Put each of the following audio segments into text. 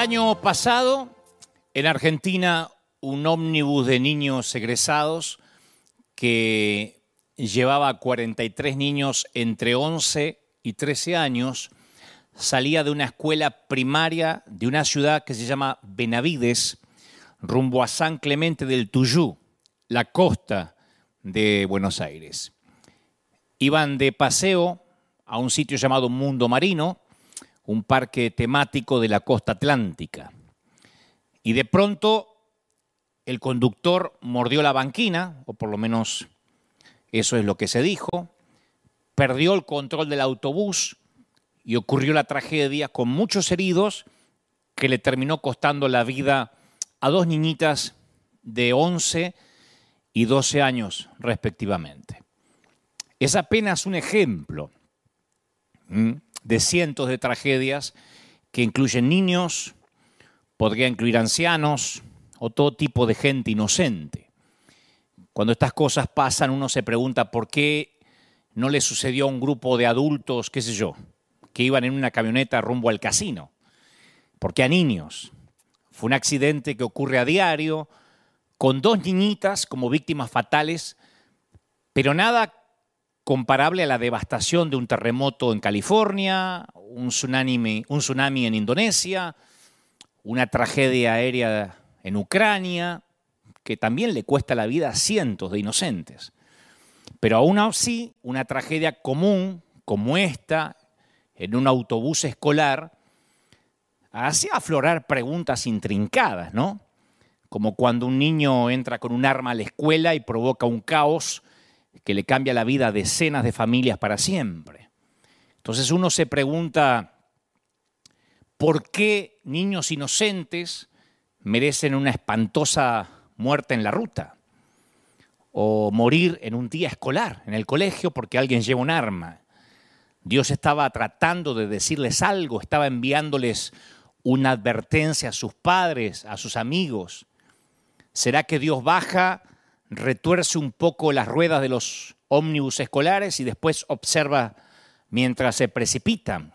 año pasado, en Argentina, un ómnibus de niños egresados que llevaba a 43 niños entre 11 y 13 años, salía de una escuela primaria de una ciudad que se llama Benavides, rumbo a San Clemente del Tuyú, la costa de Buenos Aires. Iban de paseo a un sitio llamado Mundo Marino, un parque temático de la costa atlántica. Y de pronto el conductor mordió la banquina, o por lo menos eso es lo que se dijo, perdió el control del autobús y ocurrió la tragedia con muchos heridos que le terminó costando la vida a dos niñitas de 11 y 12 años respectivamente. Es apenas un ejemplo de cientos de tragedias que incluyen niños, podría incluir ancianos o todo tipo de gente inocente. Cuando estas cosas pasan, uno se pregunta por qué no le sucedió a un grupo de adultos, qué sé yo, que iban en una camioneta rumbo al casino. ¿Por qué a niños? Fue un accidente que ocurre a diario, con dos niñitas como víctimas fatales, pero nada comparable a la devastación de un terremoto en California, un tsunami en Indonesia, una tragedia aérea en Ucrania, que también le cuesta la vida a cientos de inocentes. Pero aún así, una tragedia común como esta, en un autobús escolar, hacía aflorar preguntas intrincadas, ¿no? Como cuando un niño entra con un arma a la escuela y provoca un caos que le cambia la vida a decenas de familias para siempre. Entonces uno se pregunta, ¿por qué niños inocentes merecen una espantosa muerte en la ruta? O morir en un día escolar, en el colegio, porque alguien lleva un arma. Dios estaba tratando de decirles algo, estaba enviándoles una advertencia a sus padres, a sus amigos. ¿Será que Dios baja, retuerce un poco las ruedas de los ómnibus escolares y después observa mientras se precipitan?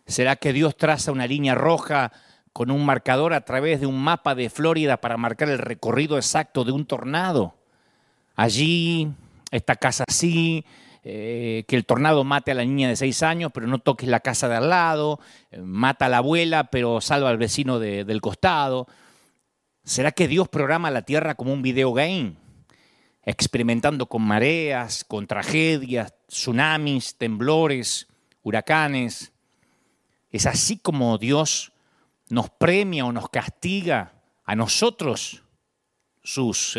¿Será que Dios traza una línea roja con un marcador a través de un mapa de Florida para marcar el recorrido exacto de un tornado? Allí, esta casa sí, que el tornado mate a la niña de 6 años, pero no toques la casa de al lado, mata a la abuela, pero salva al vecino del costado. ¿Será que Dios programa la tierra como un videogame, experimentando con mareas, con tragedias, tsunamis, temblores, huracanes? ¿Es así como Dios nos premia o nos castiga a nosotros, sus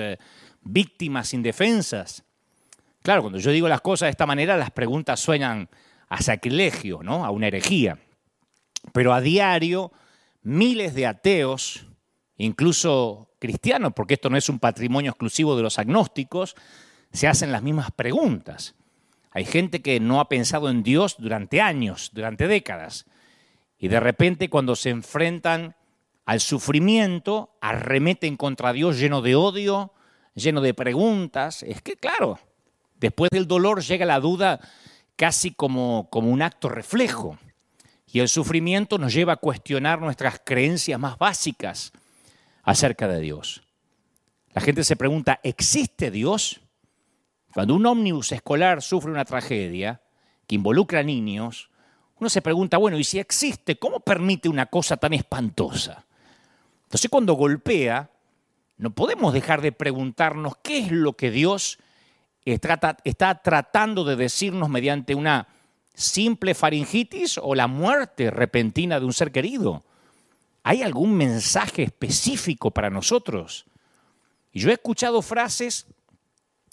víctimas indefensas? Claro, cuando yo digo las cosas de esta manera, las preguntas suenan a sacrilegio, ¿no? A una herejía. Pero a diario, miles de ateos, incluso cristianos, porque esto no es un patrimonio exclusivo de los agnósticos, se hacen las mismas preguntas. Hay gente que no ha pensado en Dios durante años, durante décadas, y de repente cuando se enfrentan al sufrimiento, arremeten contra Dios lleno de odio, lleno de preguntas. Es que, claro, después del dolor llega la duda casi como un acto reflejo, y el sufrimiento nos lleva a cuestionar nuestras creencias más básicas acerca de Dios. La gente se pregunta, ¿existe Dios? Cuando un ómnibus escolar sufre una tragedia que involucra a niños, uno se pregunta, bueno, ¿y si existe, cómo permite una cosa tan espantosa? Entonces cuando golpea, no podemos dejar de preguntarnos qué es lo que Dios está tratando de decirnos mediante una simple faringitis o la muerte repentina de un ser querido. ¿Hay algún mensaje específico para nosotros? Y yo he escuchado frases,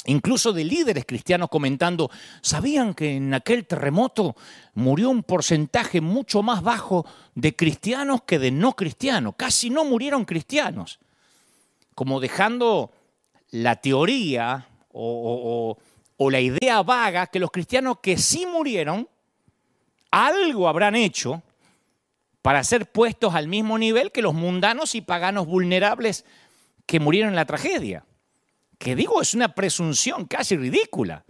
incluso de líderes cristianos comentando, ¿sabían que en aquel terremoto murió un porcentaje mucho más bajo de cristianos que de no cristianos? Casi no murieron cristianos. Como dejando la teoría o la idea vaga que los cristianos que sí murieron, algo habrán hecho para ser puestos al mismo nivel que los mundanos y paganos vulnerables que murieron en la tragedia. Que digo, es una presunción casi ridícula.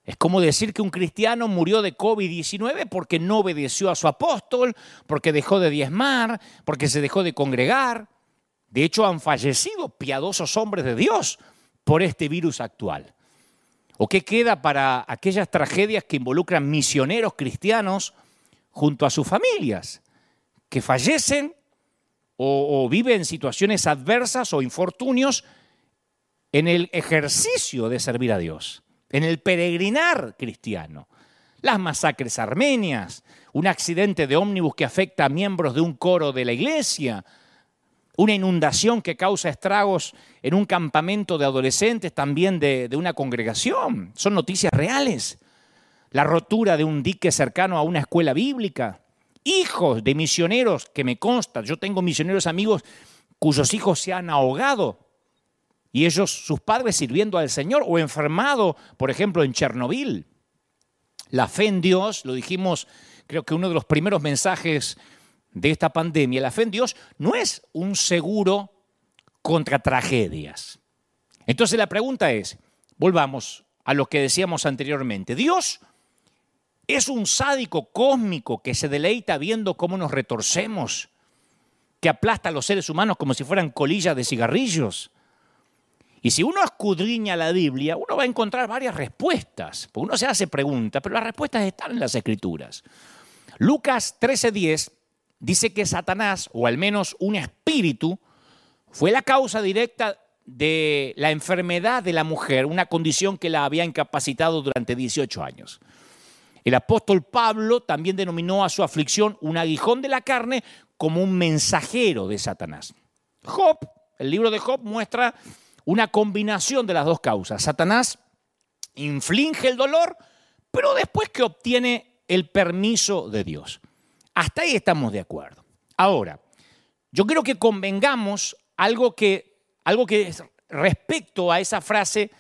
Es como decir que un cristiano murió de COVID-19 porque no obedeció a su apóstol, porque dejó de diezmar, porque se dejó de congregar. De hecho, han fallecido piadosos hombres de Dios por este virus actual. ¿O qué queda para aquellas tragedias que involucran misioneros cristianos junto a sus familias, que fallecen o viven situaciones adversas o infortunios en el ejercicio de servir a Dios, en el peregrinar cristiano? Las masacres armenias, un accidente de ómnibus que afecta a miembros de un coro de la iglesia, una inundación que causa estragos en un campamento de adolescentes también de una congregación. Son noticias reales. La rotura de un dique cercano a una escuela bíblica. Hijos de misioneros, que me consta, yo tengo misioneros amigos cuyos hijos se han ahogado y ellos, sus padres sirviendo al Señor, o enfermado, por ejemplo, en Chernobyl. La fe en Dios, lo dijimos, creo que uno de los primeros mensajes de esta pandemia, la fe en Dios no es un seguro contra tragedias. Entonces la pregunta es, volvamos a lo que decíamos anteriormente, ¿Dios es un sádico cósmico que se deleita viendo cómo nos retorcemos, que aplasta a los seres humanos como si fueran colillas de cigarrillos? Y si uno escudriña la Biblia, uno va a encontrar varias respuestas, porque uno se hace preguntas, pero las respuestas están en las Escrituras. Lucas 13:10 dice que Satanás, o al menos un espíritu, fue la causa directa de la enfermedad de la mujer, una condición que la había incapacitado durante 18 años. El apóstol Pablo también denominó a su aflicción un aguijón de la carne como un mensajero de Satanás. Job, el libro de Job muestra una combinación de las dos causas. Satanás inflige el dolor, pero después que obtiene el permiso de Dios. Hasta ahí estamos de acuerdo. Ahora, yo creo que convengamos algo que respecto a esa frase,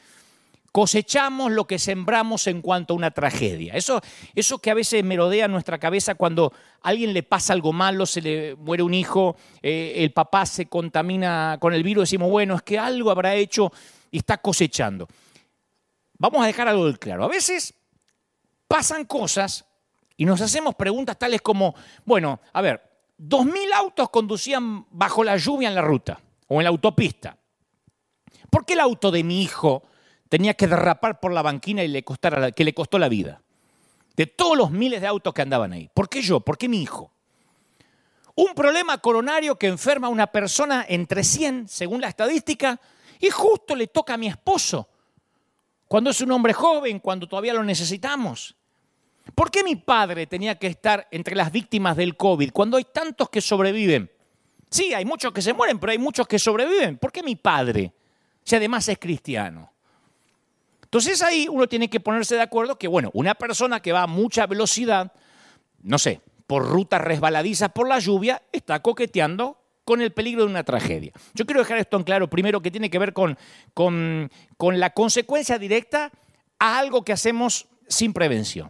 cosechamos lo que sembramos en cuanto a una tragedia. Eso que a veces merodea en nuestra cabeza cuando a alguien le pasa algo malo, se le muere un hijo, el papá se contamina con el virus, decimos, bueno, es que algo habrá hecho y está cosechando. Vamos a dejar algo claro. A veces pasan cosas y nos hacemos preguntas tales como, bueno, a ver, 2.000 autos conducían bajo la lluvia en la ruta o en la autopista. ¿Por qué el auto de mi hijo tenía que derrapar por la banquina y que le costó la vida? De todos los miles de autos que andaban ahí. ¿Por qué yo? ¿Por qué mi hijo? Un problema coronario que enferma a una persona entre 100, según la estadística, y justo le toca a mi esposo, cuando es un hombre joven, cuando todavía lo necesitamos. ¿Por qué mi padre tenía que estar entre las víctimas del COVID cuando hay tantos que sobreviven? Sí, hay muchos que se mueren, pero hay muchos que sobreviven. ¿Por qué mi padre, si además es cristiano? Entonces ahí uno tiene que ponerse de acuerdo que, bueno, una persona que va a mucha velocidad, no sé, por rutas resbaladizas por la lluvia, está coqueteando con el peligro de una tragedia. Yo quiero dejar esto en claro, primero, que tiene que ver con la consecuencia directa a algo que hacemos sin prevención.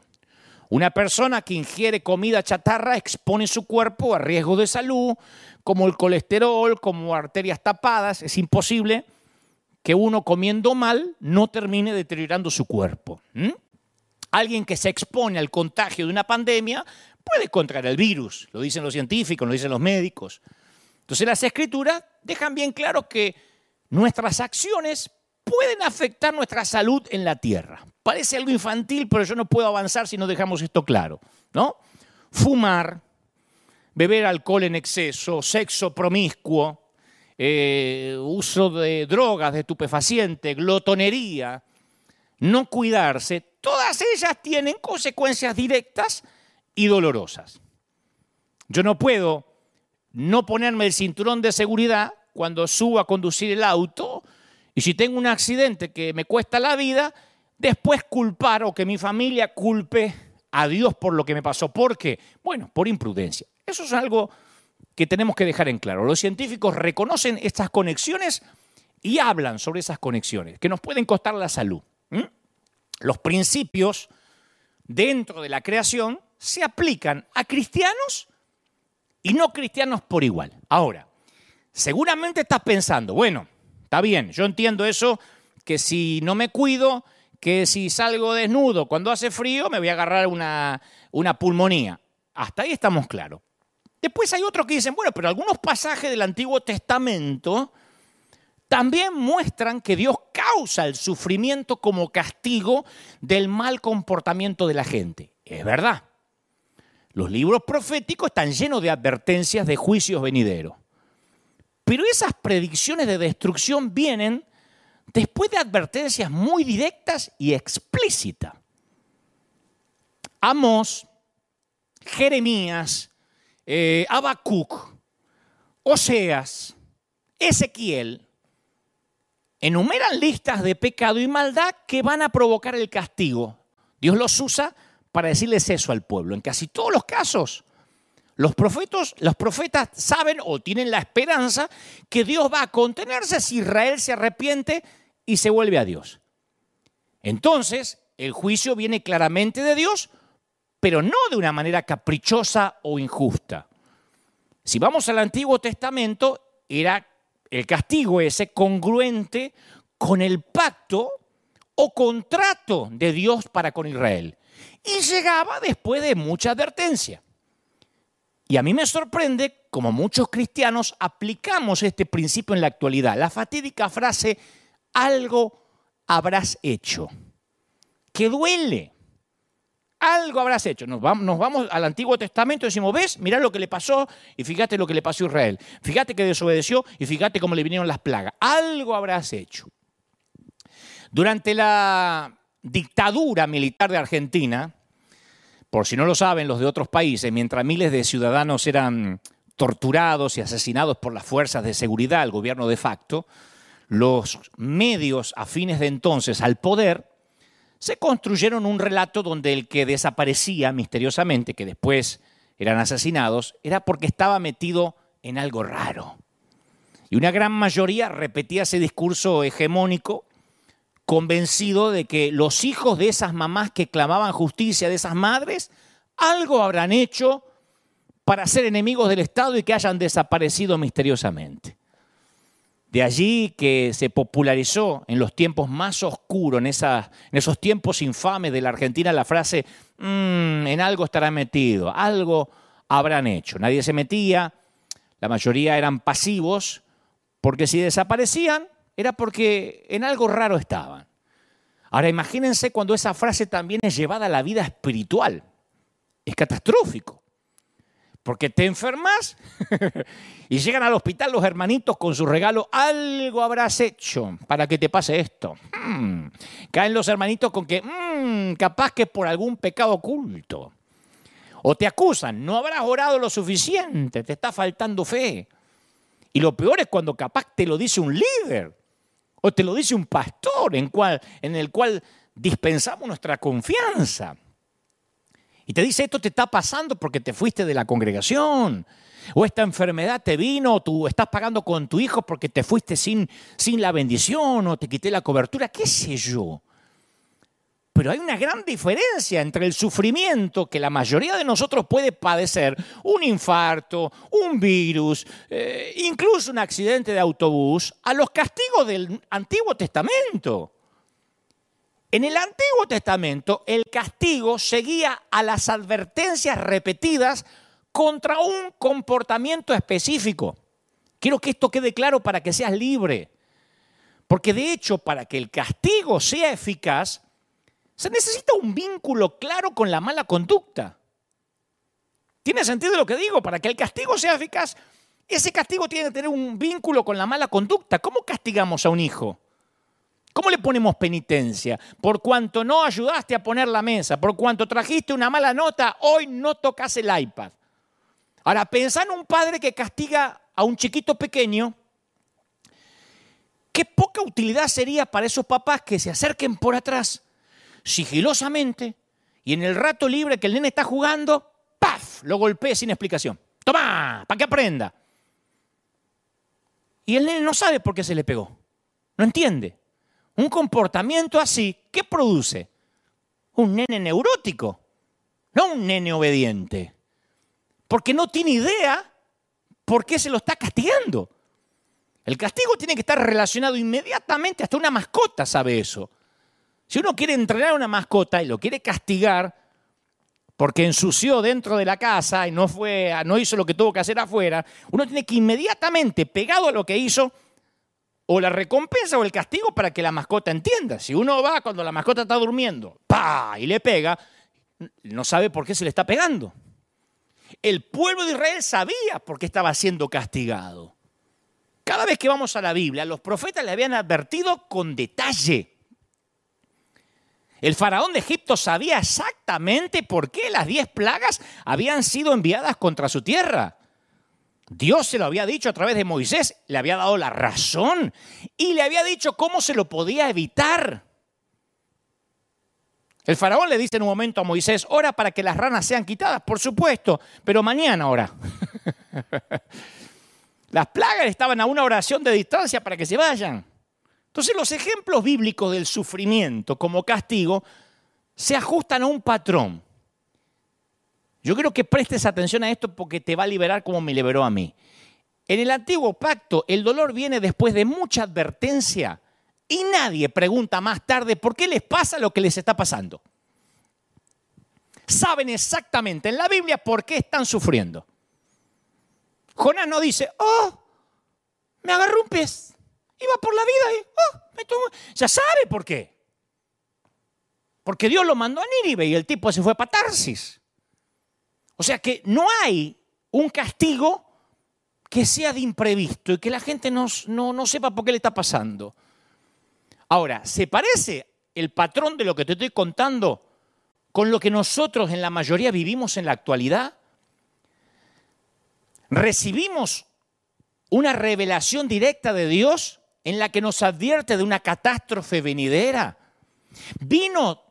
Una persona que ingiere comida chatarra expone su cuerpo a riesgos de salud, como el colesterol, como arterias tapadas. Es imposible que uno comiendo mal no termine deteriorando su cuerpo. Alguien que se expone al contagio de una pandemia puede contraer el virus, lo dicen los científicos, lo dicen los médicos. Entonces las Escrituras dejan bien claro que nuestras acciones pueden afectar nuestra salud en la tierra. Parece algo infantil, pero yo no puedo avanzar si no dejamos esto claro, ¿no? Fumar, beber alcohol en exceso, sexo promiscuo, uso de drogas, de estupefacientes, glotonería, no cuidarse, todas ellas tienen consecuencias directas y dolorosas. Yo no puedo no ponerme el cinturón de seguridad cuando subo a conducir el auto y si tengo un accidente que me cuesta la vida, después culpar o que mi familia culpe a Dios por lo que me pasó. ¿Por qué? Bueno, por imprudencia. Eso es algo que tenemos que dejar en claro. Los científicos reconocen estas conexiones y hablan sobre esas conexiones, que nos pueden costar la salud. Los principios dentro de la creación se aplican a cristianos y no cristianos por igual. Ahora, seguramente estás pensando, bueno, está bien, yo entiendo eso, que si no me cuido, que si salgo desnudo cuando hace frío me voy a agarrar una pulmonía. Hasta ahí estamos claros. Después hay otros que dicen, bueno, pero algunos pasajes del Antiguo Testamento también muestran que Dios causa el sufrimiento como castigo del mal comportamiento de la gente. Es verdad. Los libros proféticos están llenos de advertencias de juicios venideros. Pero esas predicciones de destrucción vienen después de advertencias muy directas y explícitas. Amós, Jeremías, Habacuc, Oseas, Ezequiel, enumeran listas de pecado y maldad que van a provocar el castigo. Dios los usa para decirles eso al pueblo. En casi todos los casos, los profetas saben o tienen la esperanza que Dios va a contenerse si Israel se arrepiente y se vuelve a Dios. Entonces, el juicio viene claramente de Dios, pero no de una manera caprichosa o injusta. Si vamos al Antiguo Testamento, era el castigo ese congruente con el pacto o contrato de Dios para con Israel. Y llegaba después de mucha advertencia. Y a mí me sorprende como muchos cristianos aplicamos este principio en la actualidad. La fatídica frase, algo habrás hecho, que duele. Algo habrás hecho. Nos vamos al Antiguo Testamento y decimos, ¿ves? Mirá lo que le pasó y fíjate lo que le pasó a Israel. Fíjate que desobedeció y fíjate cómo le vinieron las plagas. Algo habrás hecho. Durante la dictadura militar de Argentina, por si no lo saben los de otros países, mientras miles de ciudadanos eran torturados y asesinados por las fuerzas de seguridad, el gobierno de facto, los medios afines de entonces al poder se construyeron un relato donde el que desaparecía misteriosamente, que después eran asesinados, era porque estaba metido en algo raro. Y una gran mayoría repetía ese discurso hegemónico, convencido de que los hijos de esas mamás que clamaban justicia, de esas madres, algo habrán hecho para ser enemigos del Estado y que hayan desaparecido misteriosamente. De allí que se popularizó en los tiempos más oscuros, en esos tiempos infames de la Argentina, la frase, en algo estará metido, algo habrán hecho. Nadie se metía, la mayoría eran pasivos, porque si desaparecían era porque en algo raro estaban. Ahora imagínense cuando esa frase también es llevada a la vida espiritual. Es catastrófico. Porque te enfermas y llegan al hospital los hermanitos con su regalo. Algo habrás hecho para que te pase esto. Caen los hermanitos con que capaz que por algún pecado oculto. O te acusan, no habrás orado lo suficiente, te está faltando fe. Y lo peor es cuando capaz te lo dice un líder o te lo dice un pastor en el cual dispensamos nuestra confianza. Y te dice, esto te está pasando porque te fuiste de la congregación. O esta enfermedad te vino, o tú estás pagando con tu hijo porque te fuiste sin la bendición, o te quité la cobertura, qué sé yo. Pero hay una gran diferencia entre el sufrimiento que la mayoría de nosotros puede padecer, un infarto, un virus, incluso un accidente de autobús, a los castigos del Antiguo Testamento. En el Antiguo Testamento, el castigo seguía a las advertencias repetidas contra un comportamiento específico. Quiero que esto quede claro para que seas libre. Porque de hecho, para que el castigo sea eficaz, se necesita un vínculo claro con la mala conducta. ¿Tiene sentido lo que digo? Para que el castigo sea eficaz, ese castigo tiene que tener un vínculo con la mala conducta. ¿Cómo castigamos a un hijo? ¿Cómo le ponemos penitencia? Por cuanto no ayudaste a poner la mesa, por cuanto trajiste una mala nota, hoy no tocas el iPad. Ahora, pensá en un padre que castiga a un chiquito pequeño. Qué poca utilidad sería para esos papás que se acerquen por atrás, sigilosamente, y en el rato libre que el nene está jugando, ¡paf!, lo golpee sin explicación. ¡Toma! Para que aprenda. Y el nene no sabe por qué se le pegó. No entiende. Un comportamiento así, ¿qué produce? Un nene neurótico, no un nene obediente. Porque no tiene idea por qué se lo está castigando. El castigo tiene que estar relacionado inmediatamente, hasta una mascota sabe eso. Si uno quiere entrenar a una mascota y lo quiere castigar porque ensució dentro de la casa y no hizo lo que tuvo que hacer afuera, uno tiene que inmediatamente, pegado a lo que hizo, o la recompensa o el castigo para que la mascota entienda. Si uno va cuando la mascota está durmiendo, ¡pah!, y le pega, no sabe por qué se le está pegando. El pueblo de Israel sabía por qué estaba siendo castigado. Cada vez que vamos a la Biblia, los profetas le habían advertido con detalle. El faraón de Egipto sabía exactamente por qué las 10 plagas habían sido enviadas contra su tierra. Dios se lo había dicho a través de Moisés, le había dado la razón y le había dicho cómo se lo podía evitar. El faraón le dice en un momento a Moisés, ora para que las ranas sean quitadas, por supuesto, pero mañana ora. Las plagas estaban a una oración de distancia para que se vayan. Entonces los ejemplos bíblicos del sufrimiento como castigo se ajustan a un patrón. Yo quiero que prestes atención a esto porque te va a liberar como me liberó a mí. En el antiguo pacto, el dolor viene después de mucha advertencia y nadie pregunta más tarde por qué les pasa lo que les está pasando. Saben exactamente en la Biblia por qué están sufriendo. Jonás no dice, oh, me agarró un pez, iba por la vida y me tomó. Ya sabe por qué. Porque Dios lo mandó a Nínive y el tipo se fue para Tarsis. O sea que no hay un castigo que sea de imprevisto y que la gente no sepa por qué le está pasando. Ahora, ¿se parece el patrón de lo que te estoy contando con lo que nosotros en la mayoría vivimos en la actualidad? Recibimos una revelación directa de Dios en la que nos advierte de una catástrofe venidera. Vino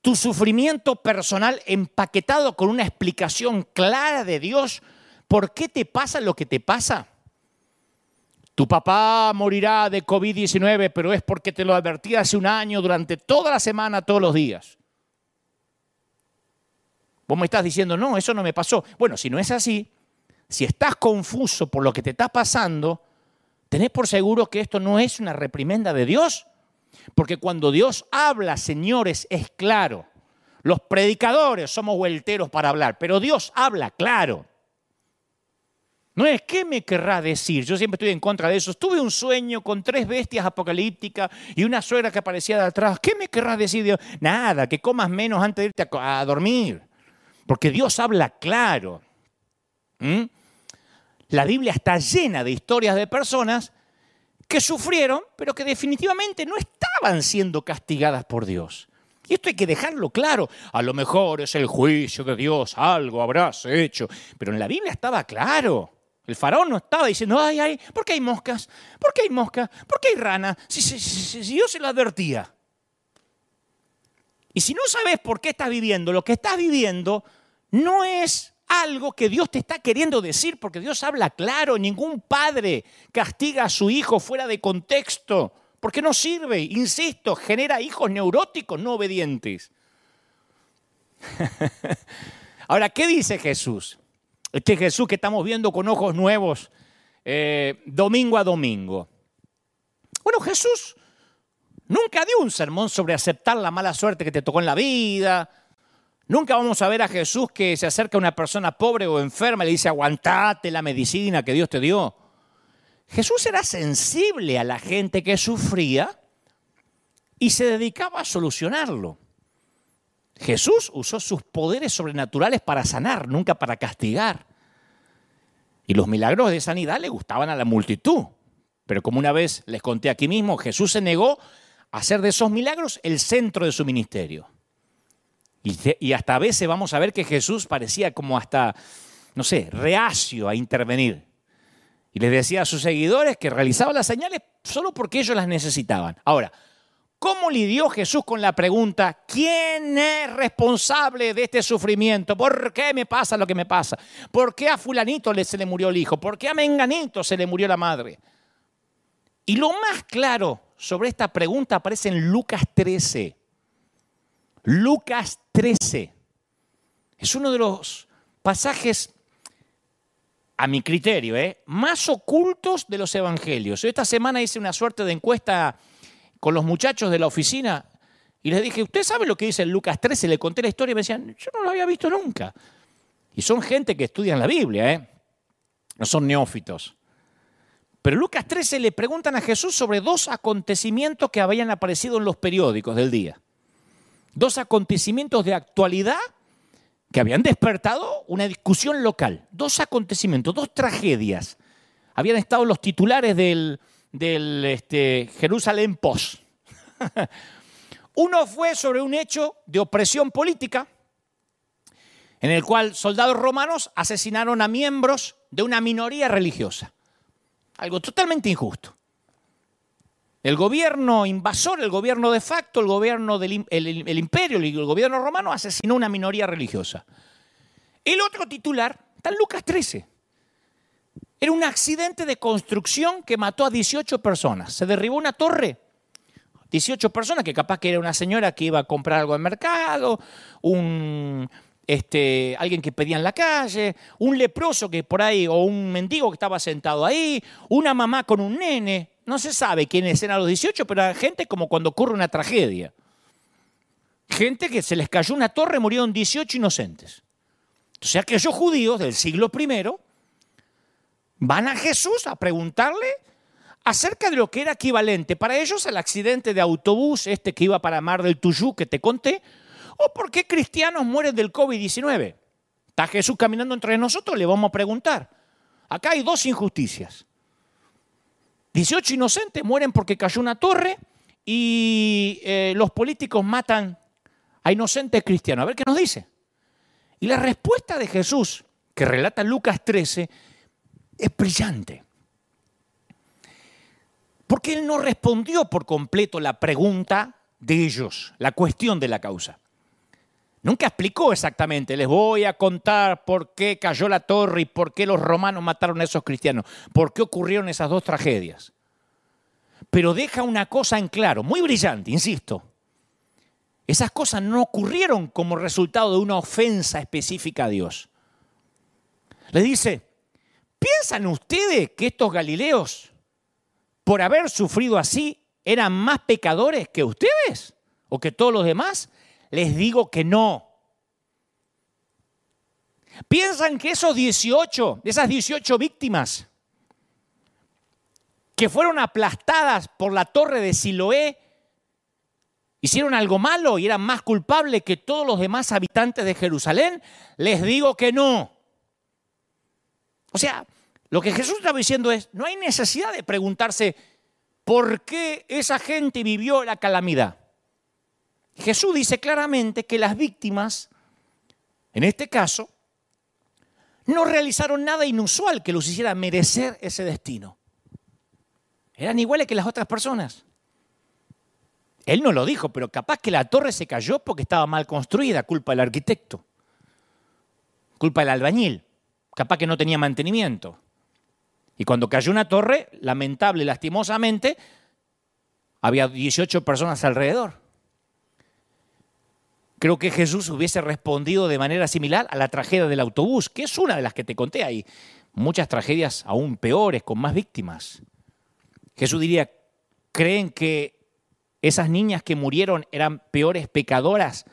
tu sufrimiento personal empaquetado con una explicación clara de Dios. ¿Por qué te pasa lo que te pasa? Tu papá morirá de COVID-19, pero es porque te lo advertí hace un año durante toda la semana, todos los días. Vos me estás diciendo, no, eso no me pasó. Bueno, si no es así, si estás confuso por lo que te está pasando, tenés por seguro que esto no es una reprimenda de Dios. Porque cuando Dios habla, señores, es claro. Los predicadores somos vuelteros para hablar, pero Dios habla claro. No es, ¿qué me querrá decir? Yo siempre estoy en contra de eso. Tuve un sueño con 3 bestias apocalípticas y una suegra que aparecía de atrás. ¿Qué me querrá decir Dios? Nada, que comas menos antes de irte a dormir. Porque Dios habla claro. La Biblia está llena de historias de personas que sufrieron, pero que definitivamente no estaban siendo castigadas por Dios. Y esto hay que dejarlo claro. A lo mejor es el juicio de Dios, algo habrás hecho. Pero en la Biblia estaba claro. El faraón no estaba diciendo, ay, ¿por qué hay moscas? ¿Por qué hay moscas? ¿Por qué hay ranas? Si Dios se lo advertía. Y si no sabes por qué estás viviendo, lo que estás viviendo no es algo que Dios te está queriendo decir, porque Dios habla claro. Ningún padre castiga a su hijo fuera de contexto, porque no sirve. Insisto, genera hijos neuróticos, no obedientes. Ahora, ¿qué dice Jesús? Este Jesús que estamos viendo con ojos nuevos domingo a domingo. Bueno, Jesús nunca dio un sermón sobre aceptar la mala suerte que te tocó en la vida. Nunca vamos a ver a Jesús que se acerca a una persona pobre o enferma y le dice, aguantate la medicina que Dios te dio. Jesús era sensible a la gente que sufría y se dedicaba a solucionarlo. Jesús usó sus poderes sobrenaturales para sanar, nunca para castigar. Y los milagros de sanidad le gustaban a la multitud. Pero como una vez les conté aquí mismo, Jesús se negó a hacer de esos milagros el centro de su ministerio. Y hasta a veces vamos a ver que Jesús parecía como hasta, no sé, reacio a intervenir. Y les decía a sus seguidores que realizaba las señales solo porque ellos las necesitaban. Ahora, ¿cómo lidió Jesús con la pregunta, ¿quién es responsable de este sufrimiento? ¿Por qué me pasa lo que me pasa? ¿Por qué a fulanito se le murió el hijo? ¿Por qué a menganito se le murió la madre? Y lo más claro sobre esta pregunta aparece en Lucas 13. Lucas 13. Es uno de los pasajes, a mi criterio, más ocultos de los evangelios. Yo esta semana hice una suerte de encuesta con los muchachos de la oficina Y les dije, ¿usted sabe lo que dice en Lucas 13? Le conté la historia y me decían, yo no lo había visto nunca. Y son gente que estudian la Biblia, ¿eh? No son neófitos. Pero en Lucas 13 le preguntan a Jesús sobre dos acontecimientos que habían aparecido en los periódicos del día. Dos acontecimientos de actualidad que habían despertado una discusión local. Dos acontecimientos, dos tragedias. Habían estado los titulares del Jerusalem Post. Uno fue sobre un hecho de opresión política en el cual soldados romanos asesinaron a miembros de una minoría religiosa. Algo totalmente injusto. El gobierno invasor, el gobierno de facto, el gobierno el imperio, el gobierno romano asesinó a una minoría religiosa. El otro titular está en Lucas 13. Era un accidente de construcción que mató a 18 personas. Se derribó una torre. 18 personas, que capaz que era una señora que iba a comprar algo al mercado, alguien que pedía en la calle, un leproso que por ahí, o un mendigo que estaba sentado ahí, una mamá con un nene. No se sabe quiénes eran los 18, pero era gente como cuando ocurre una tragedia. Gente que se les cayó una torre, murieron 18 inocentes. Entonces aquellos judíos del siglo I van a Jesús a preguntarle acerca de lo que era equivalente para ellos al accidente de autobús que iba para Mar del Tuyú que te conté, o por qué cristianos mueren del COVID-19. Está Jesús caminando entre nosotros, le vamos a preguntar. Acá hay dos injusticias. 18 inocentes mueren porque cayó una torre y los políticos matan a inocentes cristianos. A ver qué nos dice. Y la respuesta de Jesús, que relata Lucas 13, es brillante. Porque él no respondió por completo la pregunta de ellos, la cuestión de la causa. Nunca explicó exactamente, les voy a contar por qué cayó la torre y por qué los romanos mataron a esos cristianos, por qué ocurrieron esas dos tragedias. Pero deja una cosa en claro, muy brillante, insisto. Esas cosas no ocurrieron como resultado de una ofensa específica a Dios. Les dice, ¿piensan ustedes que estos galileos, por haber sufrido así, eran más pecadores que ustedes o que todos los demás? Les digo que no. ¿Piensan que esas 18 víctimas que fueron aplastadas por la torre de Siloé hicieron algo malo y eran más culpables que todos los demás habitantes de Jerusalén? Les digo que no. O sea, lo que Jesús estaba diciendo es, no hay necesidad de preguntarse por qué esa gente vivió la calamidad. Jesús dice claramente que las víctimas, en este caso, no realizaron nada inusual que los hiciera merecer ese destino. Eran iguales que las otras personas. Él no lo dijo, pero capaz que la torre se cayó porque estaba mal construida, culpa del arquitecto, culpa del albañil, capaz que no tenía mantenimiento. Y cuando cayó una torre, lamentable, lastimosamente, había 18 personas alrededor. Creo que Jesús hubiese respondido de manera similar a la tragedia del autobús, que es una de las que te conté. Hay muchas tragedias aún peores, con más víctimas. Jesús diría, ¿creen que esas niñas que murieron eran peores pecadoras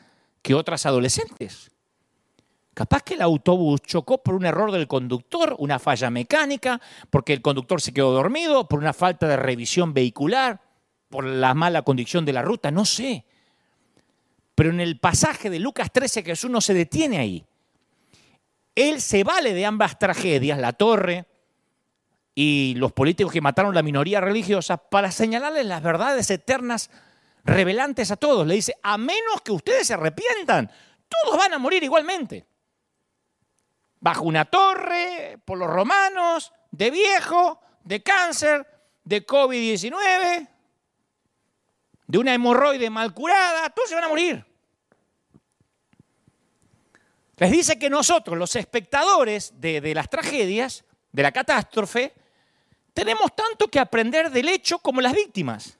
que otras adolescentes? Capaz que el autobús chocó por un error del conductor, una falla mecánica, porque el conductor se quedó dormido, por una falta de revisión vehicular, por la mala condición de la ruta, no sé. Pero en el pasaje de Lucas 13 Jesús no se detiene ahí. Él se vale de ambas tragedias, la torre y los políticos que mataron a la minoría religiosa, para señalarles las verdades eternas revelantes a todos. Le dice, a menos que ustedes se arrepientan, todos van a morir igualmente. Bajo una torre, por los romanos, de viejo, de cáncer, de COVID-19, de una hemorroide mal curada, todos se van a morir. Les dice que nosotros, los espectadores de las tragedias, de la catástrofe, tenemos tanto que aprender del hecho como las víctimas.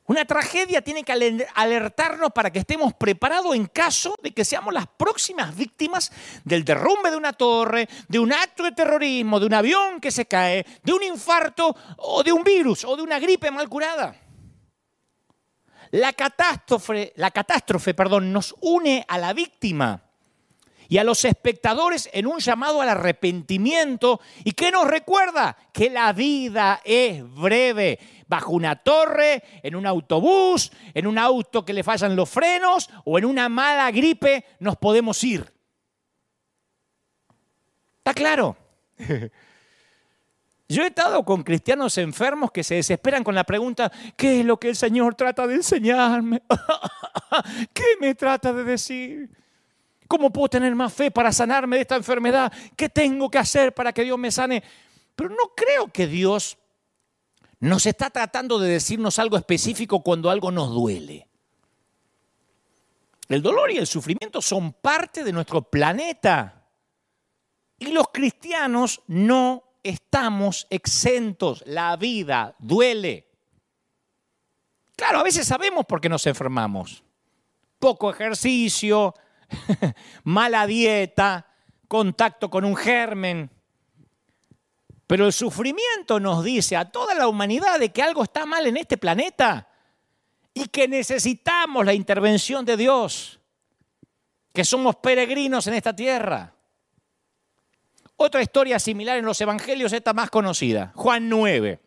Una tragedia tiene que alertarnos para que estemos preparados en caso de que seamos las próximas víctimas del derrumbe de una torre, de un acto de terrorismo, de un avión que se cae, de un infarto o de un virus o de una gripe mal curada. La catástrofe, nos une a la víctima y a los espectadores en un llamado al arrepentimiento. ¿Y qué nos recuerda? Que la vida es breve. Bajo una torre, en un autobús, en un auto que le fallan los frenos o en una mala gripe nos podemos ir. ¿Está claro? Yo he estado con cristianos enfermos que se desesperan con la pregunta, ¿qué es lo que el Señor trata de enseñarme? ¿Qué me trata de decir? ¿Cómo puedo tener más fe para sanarme de esta enfermedad? ¿Qué tengo que hacer para que Dios me sane? Pero no creo que Dios nos está tratando de decirnos algo específico cuando algo nos duele. El dolor y el sufrimiento son parte de nuestro planeta. Y los cristianos no estamos exentos. La vida duele. Claro, a veces sabemos por qué nos enfermamos. Poco ejercicio, mala dieta, contacto con un germen. Pero el sufrimiento nos dice a toda la humanidad de que algo está mal en este planeta y que necesitamos la intervención de Dios, que somos peregrinos en esta tierra. Otra historia similar en los evangelios, esta más conocida, Juan 9.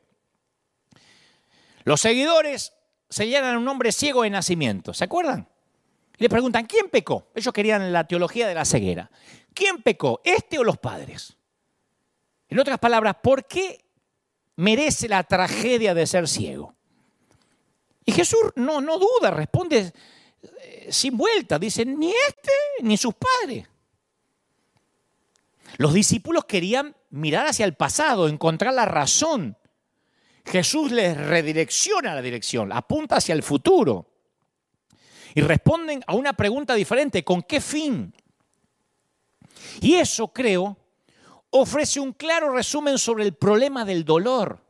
Los seguidores señalan a un hombre ciego de nacimiento, ¿se acuerdan? Y le preguntan, ¿quién pecó? Ellos querían la teología de la ceguera. ¿Quién pecó, este o los padres? En otras palabras, ¿por qué merece la tragedia de ser ciego? Y Jesús no duda, responde sin vuelta. Dice, ni este ni sus padres. Los discípulos querían mirar hacia el pasado, encontrar la razón. Jesús les redirecciona la dirección, apunta hacia el futuro. Y responden a una pregunta diferente, ¿con qué fin? Y eso, creo, ofrece un claro resumen sobre el problema del dolor.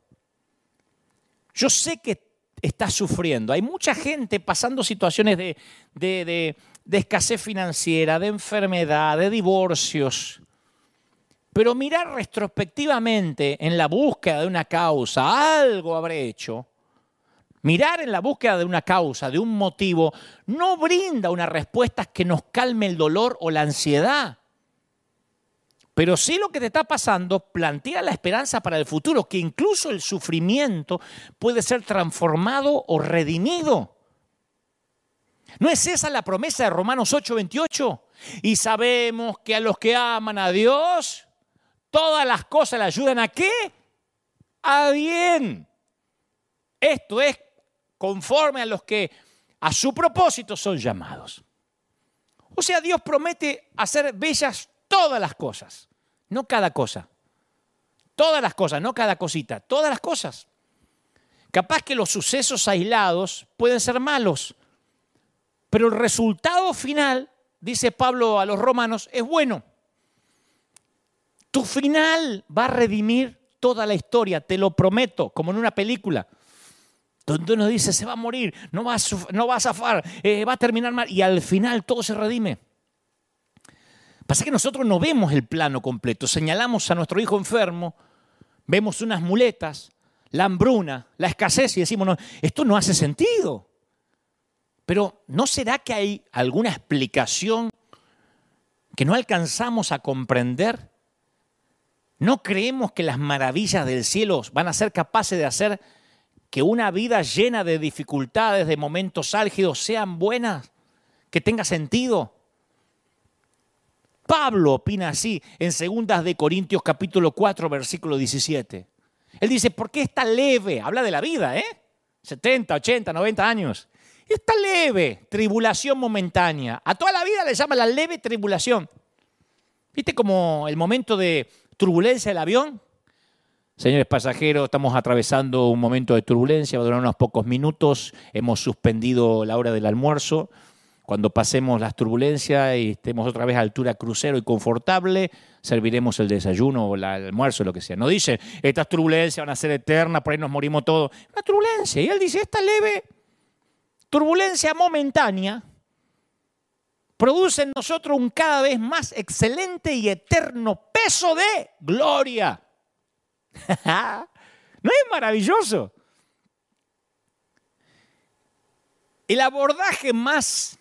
Yo sé que estás sufriendo. Hay mucha gente pasando situaciones de escasez financiera, de enfermedad, de divorcios. Pero mirar retrospectivamente en la búsqueda de una causa, algo habré hecho. Mirar en la búsqueda de una causa, de un motivo, no brinda una respuesta que nos calme el dolor o la ansiedad. Pero sí lo que te está pasando plantea la esperanza para el futuro, que incluso el sufrimiento puede ser transformado o redimido. ¿No es esa la promesa de Romanos 8:28? Y sabemos que a los que aman a Dios, todas las cosas le ayudan ¿a qué? A bien. Esto es conforme a los que a su propósito son llamados. O sea, Dios promete hacer bellas todas las cosas, no cada cosa. Todas las cosas, no cada cosita, todas las cosas. Capaz que los sucesos aislados pueden ser malos, pero el resultado final, dice Pablo a los romanos, es bueno. Tu final va a redimir toda la historia, te lo prometo, como en una película, donde uno dice, se va a morir, no va a zafar, va a terminar mal, y al final todo se redime. Pasa que nosotros no vemos el plano completo, señalamos a nuestro hijo enfermo, vemos unas muletas, la hambruna, la escasez y decimos, no, esto no hace sentido. Pero ¿no será que hay alguna explicación que no alcanzamos a comprender? ¿No creemos que las maravillas del cielo van a ser capaces de hacer que una vida llena de dificultades, de momentos álgidos, sean buenas, que tenga sentido? Pablo opina así en 2 de Corintios capítulo 4, versículo 17. Él dice, ¿por qué esta leve? Habla de la vida, 70, 80, 90 años. Esta leve tribulación momentánea. A toda la vida le llama la leve tribulación. ¿Viste como el momento de turbulencia del avión? Señores pasajeros, estamos atravesando un momento de turbulencia, va a durar unos pocos minutos. Hemos suspendido la hora del almuerzo. Cuando pasemos las turbulencias y estemos otra vez a altura crucero y confortable, serviremos el desayuno o el almuerzo, lo que sea. No dice, estas turbulencias van a ser eternas, por ahí nos morimos todos. Una turbulencia. Y él dice, esta leve turbulencia momentánea produce en nosotros un cada vez más excelente y eterno peso de gloria. ¿No es maravilloso? El abordaje más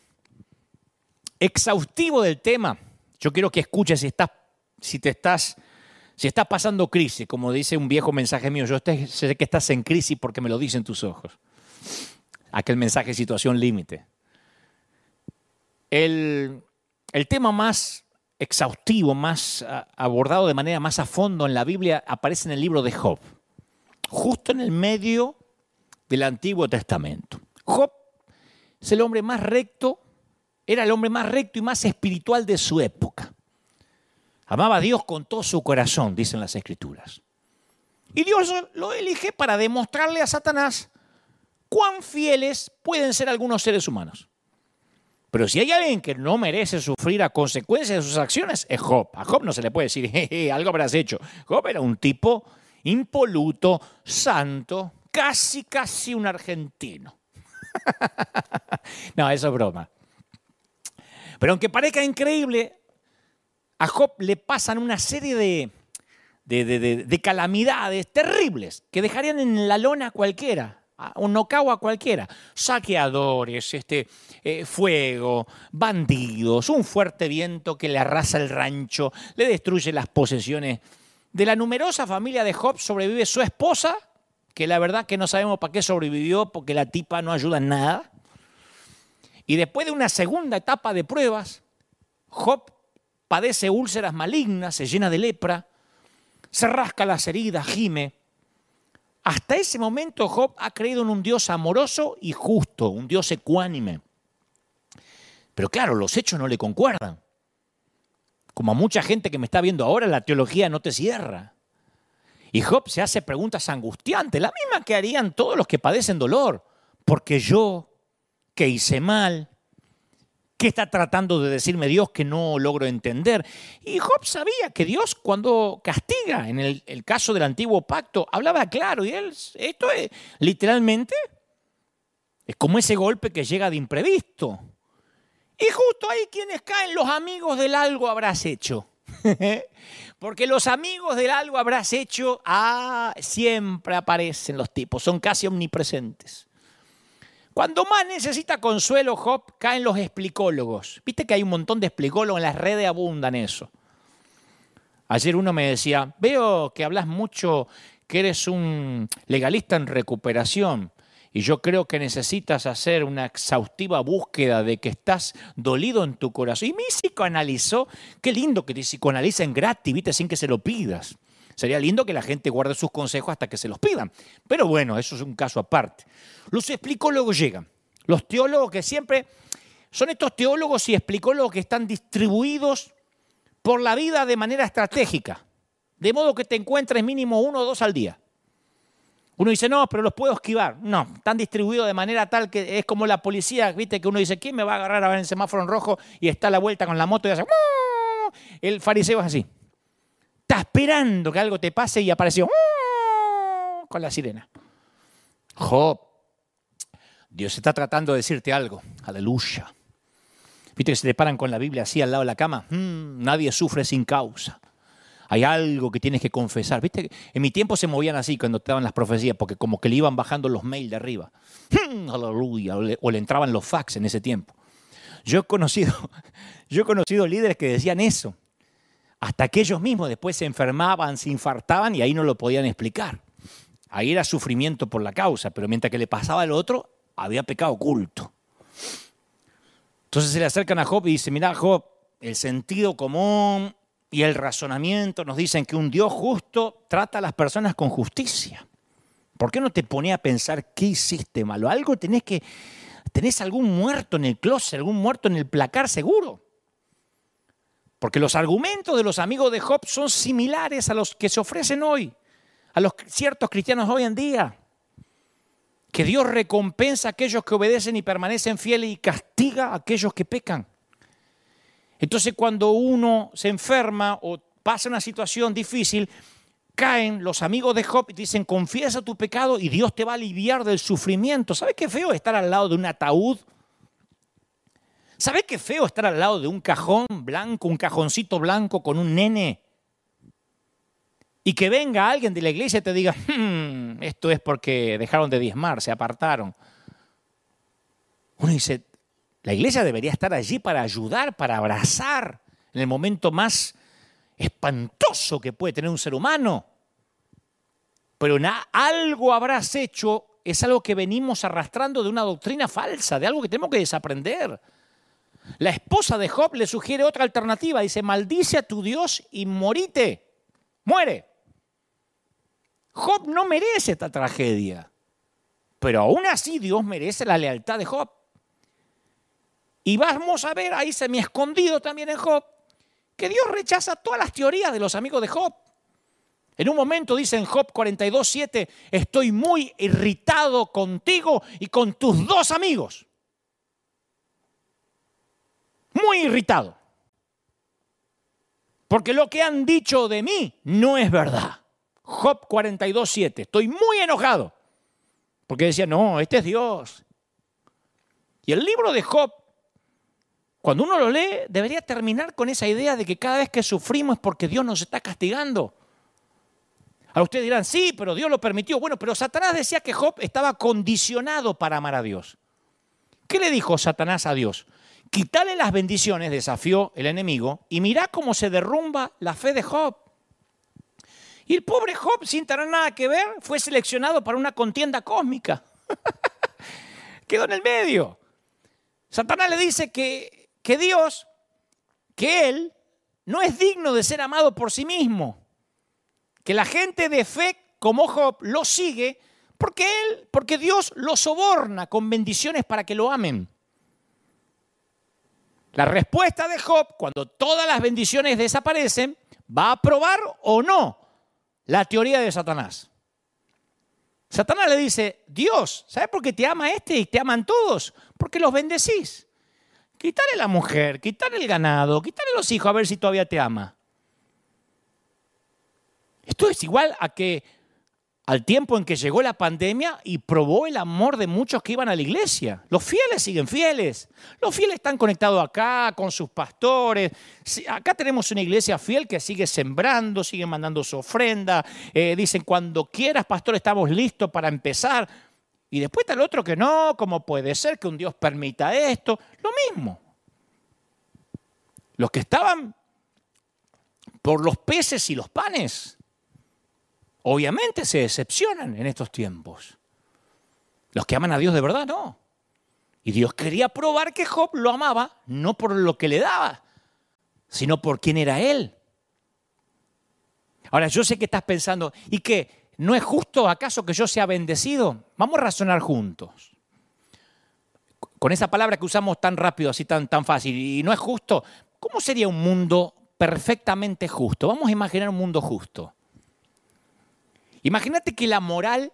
exhaustivo del tema, yo quiero que escuches si estás pasando crisis, como dice un viejo mensaje mío, yo sé que estás en crisis porque me lo dicen tus ojos. Aquel mensaje situación límite. El tema más exhaustivo, más abordado de manera más a fondo en la Biblia aparece en el libro de Job, justo en el medio del Antiguo Testamento. Job es el hombre más recto, era el hombre más recto y más espiritual de su época. Amaba a Dios con todo su corazón, dicen las Escrituras. Y Dios lo elige para demostrarle a Satanás cuán fieles pueden ser algunos seres humanos. Pero si hay alguien que no merece sufrir a consecuencia de sus acciones, es Job. A Job no se le puede decir, algo habrás hecho. Job era un tipo impoluto, santo, casi un argentino. No, eso es broma. Pero aunque parezca increíble, a Job le pasan una serie de calamidades terribles que dejarían en la lona a cualquiera, un knockout a cualquiera. Saqueadores, fuego, bandidos, un fuerte viento que le arrasa el rancho, le destruye las posesiones. De la numerosa familia de Job sobrevive su esposa, que la verdad que no sabemos para qué sobrevivió, porque la tipa no ayuda en nada. Y después de una segunda etapa de pruebas, Job padece úlceras malignas, se llena de lepra, se rasca las heridas, gime. Hasta ese momento Job ha creído en un Dios amoroso y justo, un Dios ecuánime. Pero claro, los hechos no le concuerdan. Como a mucha gente que me está viendo ahora, la teología no te cierra. Y Job se hace preguntas angustiantes, la misma que harían todos los que padecen dolor. Porque yo, ¿qué hice mal? ¿Qué está tratando de decirme Dios que no logro entender? Y Job sabía que Dios cuando castiga, en el caso del antiguo pacto, hablaba claro. Y esto es literalmente, es como ese golpe que llega de imprevisto. Y justo ahí quienes caen, los amigos del algo habrás hecho. Porque los amigos del algo habrás hecho, siempre aparecen los tipos, son casi omnipresentes. Cuando más necesita consuelo Job, caen los explicólogos. Viste que hay un montón de explicólogos en las redes, abundan eso. Ayer uno me decía, veo que hablas mucho, que eres un legalista en recuperación. Y yo creo que necesitas hacer una exhaustiva búsqueda de que estás dolido en tu corazón. Y me psicoanalizó. Qué lindo que te psicoanalicen gratis, ¿viste? Sin que se lo pidas. Sería lindo que la gente guarde sus consejos hasta que se los pidan. Pero bueno, eso es un caso aparte. Los explicólogos llegan. Los teólogos que siempre son estos teólogos y explicólogos que están distribuidos por la vida de manera estratégica. De modo que te encuentres mínimo 1 o 2 al día. Uno dice, no, pero los puedo esquivar. No, están distribuidos de manera tal que es como la policía, ¿viste? Que uno dice, ¿quién me va a agarrar a ver el semáforo en rojo? Y está a la vuelta con la moto y hace, ¡oh! El fariseo es así. Está esperando que algo te pase y apareció, ¡oh! Con la sirena. Job, Dios está tratando de decirte algo. Aleluya. ¿Viste que se te paran con la Biblia así al lado de la cama? Nadie sufre sin causa. Hay algo que tienes que confesar. ¿Viste? En mi tiempo se movían así cuando te daban las profecías, porque como que le iban bajando los mails de arriba. Aleluya. O le entraban los fax en ese tiempo. Yo he conocido líderes que decían eso. Hasta que ellos mismos después se enfermaban, se infartaban y ahí no lo podían explicar. Ahí era sufrimiento por la causa, pero mientras que le pasaba al otro, había pecado oculto. Entonces se le acercan a Job y dicen, mirá Job, el sentido común y el razonamiento nos dicen que un Dios justo trata a las personas con justicia. ¿Por qué no te pones a pensar qué hiciste malo? Algo tenés algún muerto en el closet, algún muerto en el placar seguro. Porque los argumentos de los amigos de Job son similares a los que se ofrecen hoy, a los ciertos cristianos hoy en día. Que Dios recompensa a aquellos que obedecen y permanecen fieles y castiga a aquellos que pecan. Entonces cuando uno se enferma o pasa una situación difícil, caen los amigos de Job y te dicen, confiesa tu pecado y Dios te va a aliviar del sufrimiento. ¿Sabes qué feo estar al lado de un ataúd? ¿Sabes qué feo estar al lado de un cajón blanco, un cajoncito blanco con un nene? Y que venga alguien de la iglesia y te diga, esto es porque dejaron de diezmar, se apartaron. Uno dice, la iglesia debería estar allí para ayudar, para abrazar en el momento más espantoso que puede tener un ser humano. Pero algo habrás hecho, es algo que venimos arrastrando de una doctrina falsa, de algo que tenemos que desaprender. La esposa de Job le sugiere otra alternativa, dice, maldice a tu Dios y morite, muere. Job no merece esta tragedia, pero aún así Dios merece la lealtad de Job. Y vamos a ver ahí semi escondido también en Job, que Dios rechaza todas las teorías de los amigos de Job. En un momento dice en Job 42:7, estoy muy irritado contigo y con tus dos amigos. Muy irritado. Porque lo que han dicho de mí no es verdad. Job 42:7, estoy muy enojado. Porque decía, no, este es Dios. Y el libro de Job, cuando uno lo lee, debería terminar con esa idea de que cada vez que sufrimos es porque Dios nos está castigando. Ahora ustedes dirán, sí, pero Dios lo permitió. Bueno, pero Satanás decía que Job estaba condicionado para amar a Dios. ¿Qué le dijo Satanás a Dios? Quítale las bendiciones, desafió el enemigo, y mirá cómo se derrumba la fe de Job. Y el pobre Job, sin tener nada que ver, fue seleccionado para una contienda cósmica. Quedó en el medio. Satanás le dice que Dios, que Él, no es digno de ser amado por sí mismo. Que la gente de fe como Job lo sigue porque Dios lo soborna con bendiciones para que lo amen. La respuesta de Job, cuando todas las bendiciones desaparecen, ¿va a aprobar o no la teoría de Satanás? Satanás le dice, Dios, ¿sabes por qué te ama este y te aman todos? Porque los bendecís. Quítale la mujer, quítale el ganado, quítale los hijos a ver si todavía te ama. Esto es igual a que al tiempo en que llegó la pandemia y probó el amor de muchos que iban a la iglesia. Los fieles siguen fieles. Los fieles están conectados acá con sus pastores. Acá tenemos una iglesia fiel que sigue sembrando, sigue mandando su ofrenda. Dicen, cuando quieras, pastor, estamos listos para empezar. Y después está el otro que no, ¿cómo puede ser que un Dios permita esto? Lo mismo. Los que estaban por los peces y los panes, obviamente se decepcionan en estos tiempos. Los que aman a Dios de verdad, no. Y Dios quería probar que Job lo amaba, no por lo que le daba, sino por quién era él. Ahora, yo sé que estás pensando, ¿y qué? ¿No es justo acaso que yo sea bendecido? Vamos a razonar juntos. Con esa palabra que usamos tan rápido, así tan fácil, y no es justo, ¿cómo sería un mundo perfectamente justo? Vamos a imaginar un mundo justo. Imagínate que la moral,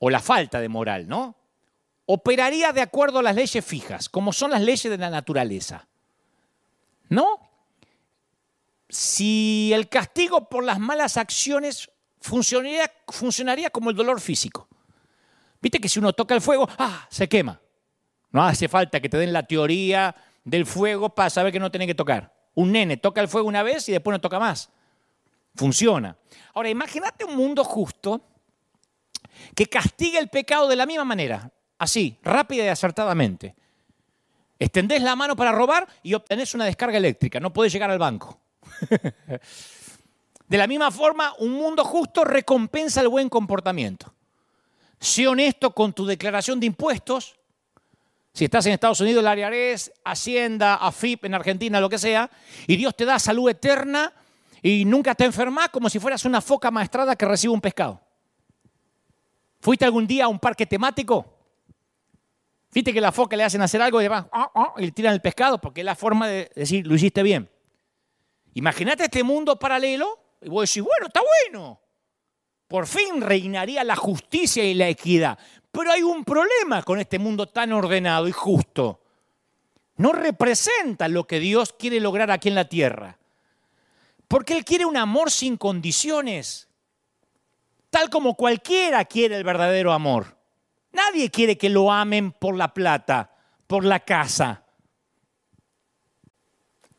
o la falta de moral, ¿no?, operaría de acuerdo a las leyes fijas, como son las leyes de la naturaleza. ¿No? Si el castigo por las malas acciones funcionaría como el dolor físico. Viste que si uno toca el fuego, se quema. No hace falta que te den la teoría del fuego para saber que no tenés que tocar. Un nene toca el fuego una vez y después no toca más. Funciona. Ahora, imagínate un mundo justo que castigue el pecado de la misma manera, así, rápida y acertadamente. Extendés la mano para robar y obtenés una descarga eléctrica, no podés llegar al banco. De la misma forma, un mundo justo recompensa el buen comportamiento. Sé honesto con tu declaración de impuestos. Si estás en Estados Unidos, el IRS, Hacienda, AFIP, en Argentina, lo que sea, y Dios te da salud eterna y nunca te enfermas como si fueras una foca maestrada que recibe un pescado. ¿Fuiste algún día a un parque temático? ¿Viste que a la foca le hacen hacer algo y le tiran el pescado? Porque es la forma de decir, lo hiciste bien. Imagínate este mundo paralelo y vos decís, bueno, está bueno. Por fin reinaría la justicia y la equidad. Pero hay un problema con este mundo tan ordenado y justo. No representa lo que Dios quiere lograr aquí en la tierra. Porque Él quiere un amor sin condiciones. Tal como cualquiera quiere el verdadero amor. Nadie quiere que lo amen por la plata, por la casa.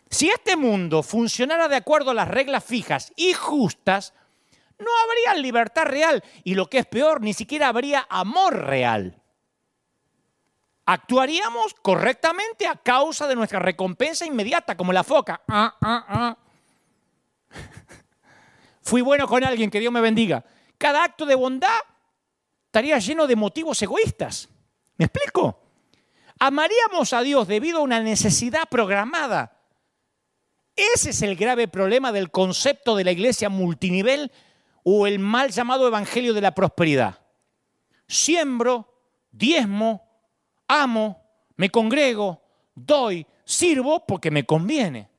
Si este mundo funcionara de acuerdo a las reglas fijas y justas, no habría libertad real y lo que es peor, ni siquiera habría amor real. Actuaríamos correctamente a causa de nuestra recompensa inmediata, como la foca. Fui bueno con alguien, que Dios me bendiga. Cada acto de bondad estaría lleno de motivos egoístas. ¿Me explico? Amaríamos a Dios debido a una necesidad programada. Ese es el grave problema del concepto de la iglesia multinivel o el mal llamado evangelio de la prosperidad. Siembro, diezmo, amo, me congrego, doy, sirvo porque me conviene.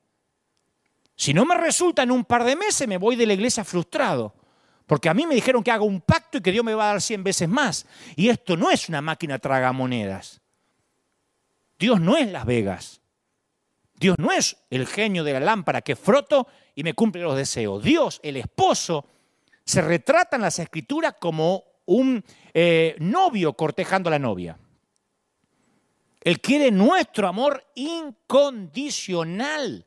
Si no me resulta en un par de meses, me voy de la iglesia frustrado. Porque a mí me dijeron que haga un pacto y que Dios me va a dar 100 veces más. Y esto no es una máquina tragamonedas. Dios no es Las Vegas. Dios no es el genio de la lámpara que froto y me cumple los deseos. Dios, el esposo, se retrata en las Escrituras como un novio cortejando a la novia. Él quiere nuestro amor incondicional.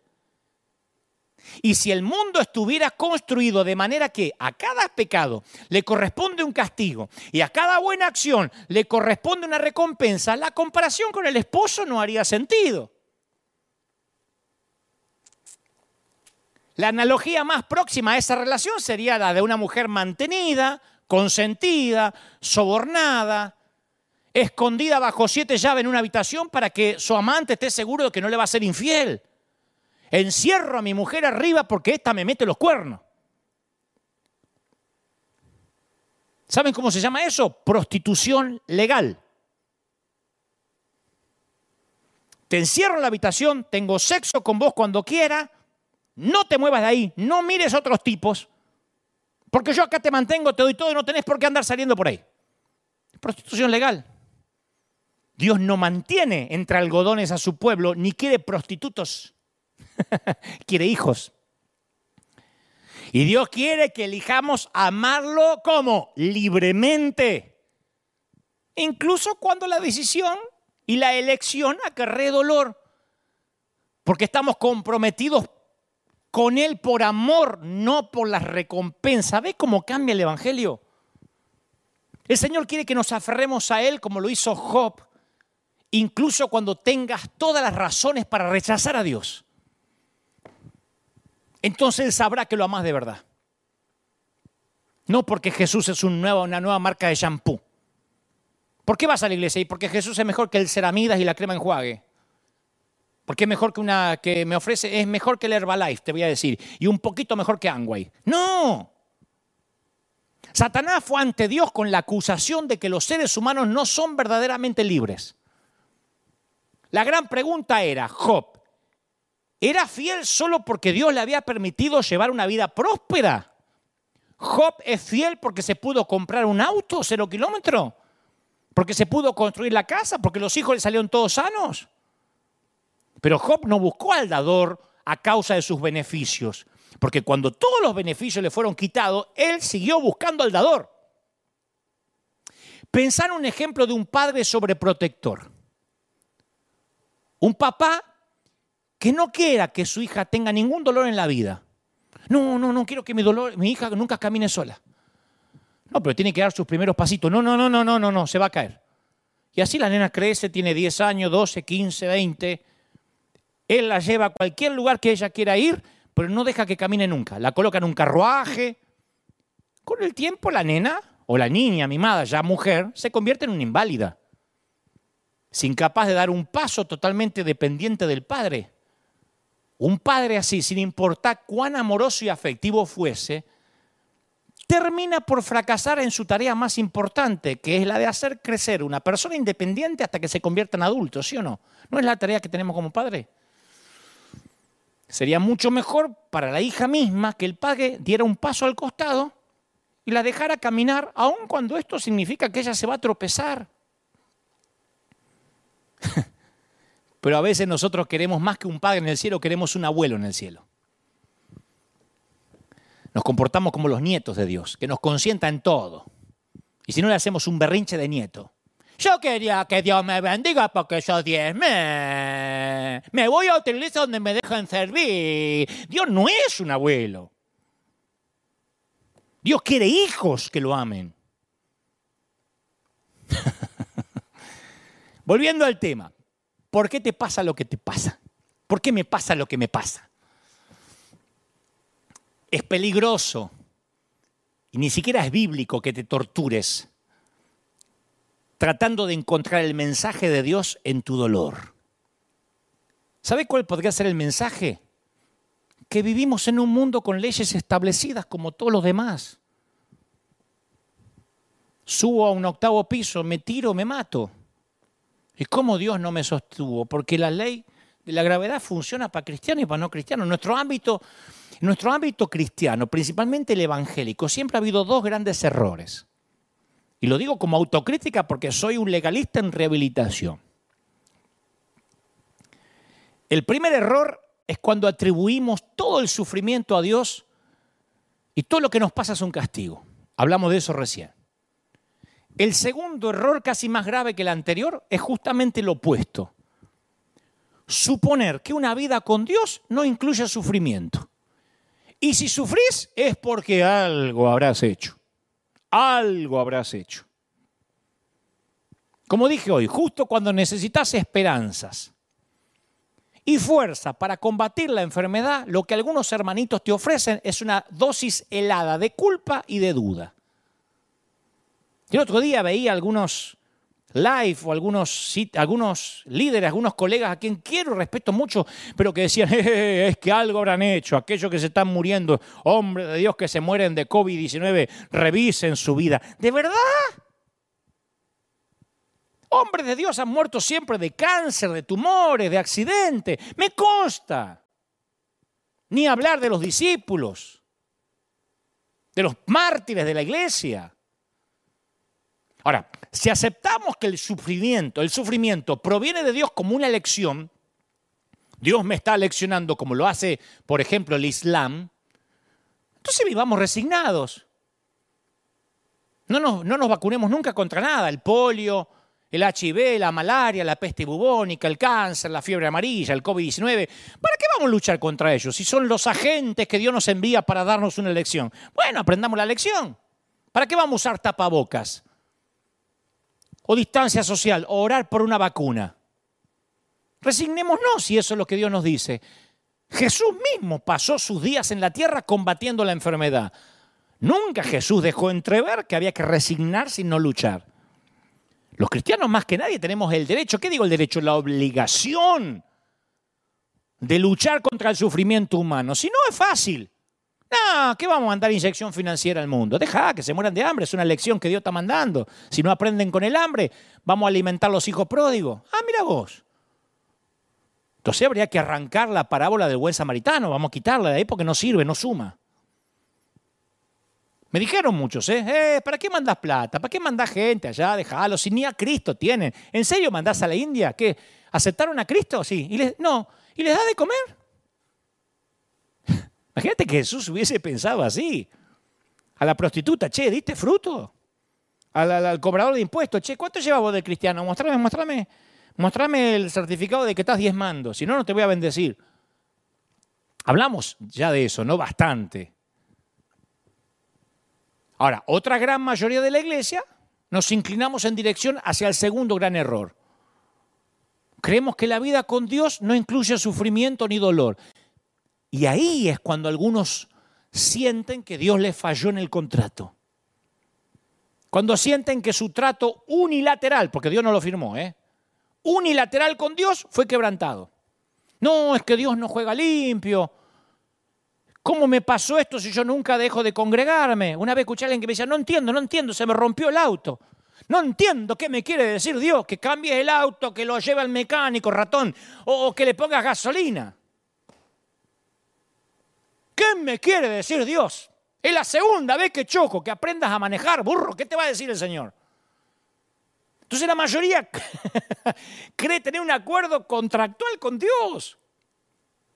Y si el mundo estuviera construido de manera que a cada pecado le corresponde un castigo y a cada buena acción le corresponde una recompensa, la comparación con el esposo no haría sentido. La analogía más próxima a esa relación sería la de una mujer mantenida, consentida, sobornada, escondida bajo 7 llaves en una habitación para que su amante esté seguro de que no le va a ser infiel. Encierro a mi mujer arriba porque ésta me mete los cuernos. ¿Saben cómo se llama eso? Prostitución legal. Te encierro en la habitación, tengo sexo con vos cuando quiera, no te muevas de ahí, no mires a otros tipos, porque yo acá te mantengo, te doy todo y no tenés por qué andar saliendo por ahí. Prostitución legal. Dios no mantiene entre algodones a su pueblo, ni quiere prostitutos. Quiere hijos. Y Dios quiere que elijamos amarlo ¿cómo? Libremente. Incluso cuando la decisión y la elección acarree dolor. Porque estamos comprometidos con Él por amor, no por las recompensas. ¿Ves cómo cambia el Evangelio? El Señor quiere que nos aferremos a Él como lo hizo Job, incluso cuando tengas todas las razones para rechazar a Dios. Entonces Él sabrá que lo amás de verdad. No porque Jesús es una nueva marca de shampoo. ¿Por qué vas a la iglesia? Y porque Jesús es mejor que el Ceramidas y la crema enjuague. Porque es mejor que una que me ofrece, es mejor que el Herbalife, te voy a decir. Y un poquito mejor que Amway. ¡No! Satanás fue ante Dios con la acusación de que los seres humanos no son verdaderamente libres. La gran pregunta era, Job, ¿era fiel solo porque Dios le había permitido llevar una vida próspera? ¿Job es fiel porque se pudo comprar un auto 0 kilómetros? ¿Porque se pudo construir la casa? ¿Porque los hijos le salieron todos sanos? Pero Job no buscó al dador a causa de sus beneficios. Porque cuando todos los beneficios le fueron quitados, él siguió buscando al dador. Pensá en un ejemplo de un padre sobreprotector. Un papá que no quiera que su hija tenga ningún dolor en la vida. No quiero que mi hija nunca camine sola. No, pero tiene que dar sus primeros pasitos. No, se va a caer. Y así la nena crece, tiene 10 años, 12, 15, 20. Él la lleva a cualquier lugar que ella quiera ir, pero no deja que camine nunca. La coloca en un carruaje. Con el tiempo la nena o la niña mimada, ya mujer, se convierte en una inválida. Es incapaz de dar un paso, totalmente dependiente del padre. Un padre así, sin importar cuán amoroso y afectivo fuese, termina por fracasar en su tarea más importante, que es la de hacer crecer una persona independiente hasta que se convierta en adulto, ¿sí o no? ¿No es la tarea que tenemos como padre? Sería mucho mejor para la hija misma que el padre diera un paso al costado y la dejara caminar, aun cuando esto significa que ella se va a tropezar. Pero a veces nosotros queremos más que un padre en el cielo, queremos un abuelo en el cielo. Nos comportamos como los nietos de Dios, que nos consienta en todo. Y si no, le hacemos un berrinche de nieto. Yo quería que Dios me bendiga porque yo diezmé. Me voy a utilizar donde me dejan servir. Dios no es un abuelo. Dios quiere hijos que lo amen. Volviendo al tema, ¿por qué te pasa lo que te pasa? ¿Por qué me pasa lo que me pasa? Es peligroso y ni siquiera es bíblico que te tortures tratando de encontrar el mensaje de Dios en tu dolor. ¿Sabe cuál podría ser el mensaje? Que vivimos en un mundo con leyes establecidas como todos los demás. Subo a un 8º piso, me tiro, me mato. ¿Y cómo Dios no me sostuvo? Porque la ley de la gravedad funciona para cristianos y para no cristianos. En nuestro ámbito cristiano, principalmente el evangélico, siempre ha habido 2 grandes errores. Y lo digo como autocrítica porque soy un legalista en rehabilitación. El primer error es cuando atribuimos todo el sufrimiento a Dios y todo lo que nos pasa es un castigo. Hablamos de eso recién. El segundo error, casi más grave que el anterior, es justamente lo opuesto. Suponer que una vida con Dios no incluye sufrimiento. Y si sufrís es porque algo habrás hecho. Algo habrás hecho. Como dije hoy, justo cuando necesitas esperanzas y fuerza para combatir la enfermedad, lo que algunos hermanitos te ofrecen es una dosis helada de culpa y de duda. El otro día veía algunos live o algunos líderes, algunos colegas a quien quiero y respeto mucho, pero que decían, es que algo habrán hecho, aquellos que se están muriendo, hombres de Dios que se mueren de COVID-19, revisen su vida. ¿De verdad? Hombres de Dios han muerto siempre de cáncer, de tumores, de accidentes. Me consta. Ni hablar de los discípulos, de los mártires de la iglesia. Ahora, si aceptamos que el sufrimiento proviene de Dios como una elección, Dios me está leccionando como lo hace, por ejemplo, el Islam, entonces vivamos resignados. No nos vacunemos nunca contra nada, el polio, el HIV, la malaria, la peste bubónica, el cáncer, la fiebre amarilla, el COVID-19. ¿Para qué vamos a luchar contra ellos si son los agentes que Dios nos envía para darnos una lección? Bueno, aprendamos la lección. ¿Para qué vamos a usar tapabocas? O distancia social, o orar por una vacuna. Resignémonos si eso es lo que Dios nos dice. Jesús mismo pasó sus días en la tierra combatiendo la enfermedad. Nunca Jesús dejó entrever que había que resignarse y no luchar. Los cristianos más que nadie tenemos el derecho, ¿qué digo el derecho? La obligación de luchar contra el sufrimiento humano. Si no es fácil. No, ¿qué vamos a mandar inyección financiera al mundo? Deja que se mueran de hambre, es una lección que Dios está mandando. Si no aprenden con el hambre, vamos a alimentar los hijos pródigos. Ah, mira vos. Entonces habría que arrancar la parábola del buen samaritano, vamos a quitarla de ahí porque no sirve, no suma. Me dijeron muchos, ¿para qué mandás plata? ¿Para qué mandás gente allá? Dejalo, si ni a Cristo tienen. ¿En serio mandás a la India? ¿Qué? ¿Aceptaron a Cristo? Sí. No. ¿Y les da de comer? Imagínate que Jesús hubiese pensado así. A la prostituta, che, ¿diste fruto? Al cobrador de impuestos, che, ¿cuánto llevas vos de cristiano? Mostrame el certificado de que estás diezmando, si no, no te voy a bendecir. Hablamos ya de eso, ¿no? Bastante. Ahora, otra gran mayoría de la iglesia nos inclinamos en dirección hacia el segundo gran error. Creemos que la vida con Dios no incluye sufrimiento ni dolor. Y ahí es cuando algunos sienten que Dios les falló en el contrato. Cuando sienten que su trato unilateral, porque Dios no lo firmó, unilateral con Dios fue quebrantado. No, es que Dios no juega limpio. ¿Cómo me pasó esto si yo nunca dejo de congregarme? Una vez escuché a alguien que me decía, no entiendo, se me rompió el auto. No entiendo qué me quiere decir Dios, que cambies el auto, que lo lleve al mecánico, ratón, o que le pongas gasolina. ¿Qué me quiere decir Dios? Es la segunda vez que choco, que aprendas a manejar, burro. ¿Qué te va a decir el Señor? Entonces la mayoría cree tener un acuerdo contractual con Dios.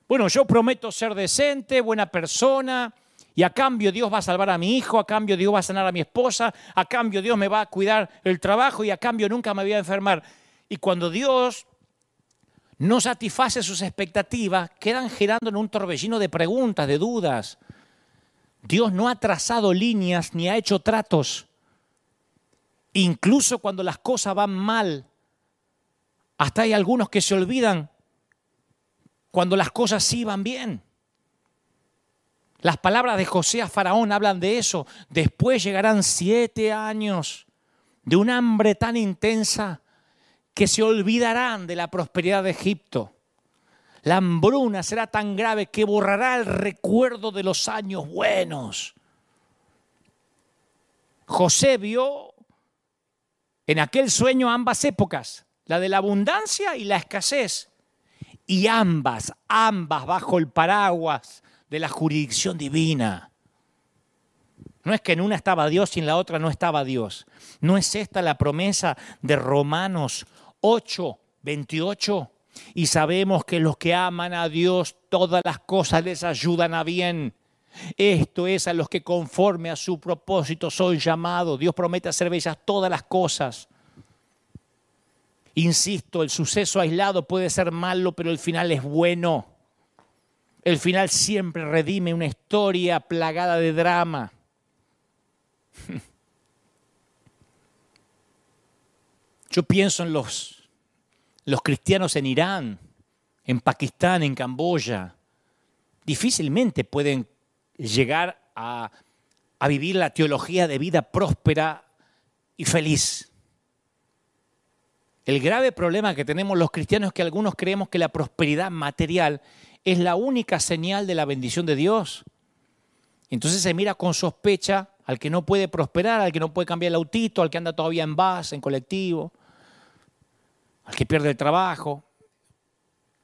Bueno, yo prometo ser decente, buena persona, y a cambio Dios va a salvar a mi hijo, a cambio Dios va a sanar a mi esposa, a cambio Dios me va a cuidar el trabajo y a cambio nunca me voy a enfermar. Y cuando Dios no satisface sus expectativas, quedan girando en un torbellino de preguntas, de dudas. Dios no ha trazado líneas ni ha hecho tratos. Incluso cuando las cosas van mal, Hasta hay algunos que se olvidan cuando las cosas sí van bien. Las palabras de José a Faraón hablan de eso. Después llegarán 7 años de un hambre tan intensa que se olvidarán de la prosperidad de Egipto. La hambruna será tan grave que borrará el recuerdo de los años buenos. José vio en aquel sueño ambas épocas, la de la abundancia y la escasez, y ambas bajo el paraguas de la jurisdicción divina. No es que en una estaba Dios y en la otra no estaba Dios. ¿No es esta la promesa de Romanos 8:28? Y sabemos que los que aman a Dios, todas las cosas les ayudan a bien. Esto es a los que conforme a su propósito son llamados. Dios promete hacer bellas todas las cosas. Insisto, el suceso aislado puede ser malo, pero el final es bueno. El final siempre redime una historia plagada de drama. Yo pienso en los cristianos en Irán, en Pakistán, en Camboya. Difícilmente pueden llegar a vivir la teología de vida próspera y feliz. El grave problema que tenemos los cristianos es que algunos creemos que la prosperidad material es la única señal de la bendición de Dios. Entonces se mira con sospecha al que no puede prosperar, al que no puede cambiar el autito, al que anda todavía en bus, en colectivo, al que pierde el trabajo,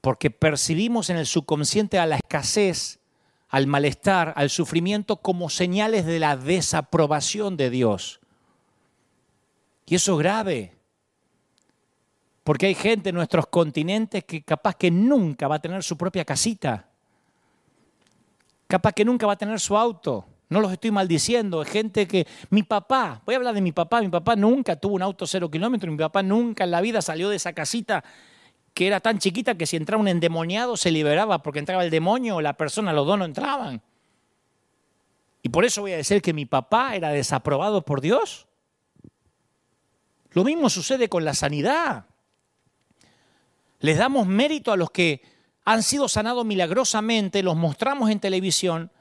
porque percibimos en el subconsciente a la escasez, al malestar, al sufrimiento como señales de la desaprobación de Dios. Y eso es grave, porque hay gente en nuestros continentes que capaz que nunca va a tener su propia casita, capaz que nunca va a tener su auto. No los estoy maldiciendo, es gente que... Mi papá, voy a hablar de mi papá nunca tuvo un auto 0 kilómetros, mi papá nunca en la vida salió de esa casita que era tan chiquita que si entraba un endemoniado se liberaba porque entraba el demonio o la persona, los dos no entraban. Y por eso voy a decir que mi papá era desaprobado por Dios. Lo mismo sucede con la sanidad. Les damos mérito a los que han sido sanados milagrosamente, los mostramos en televisión,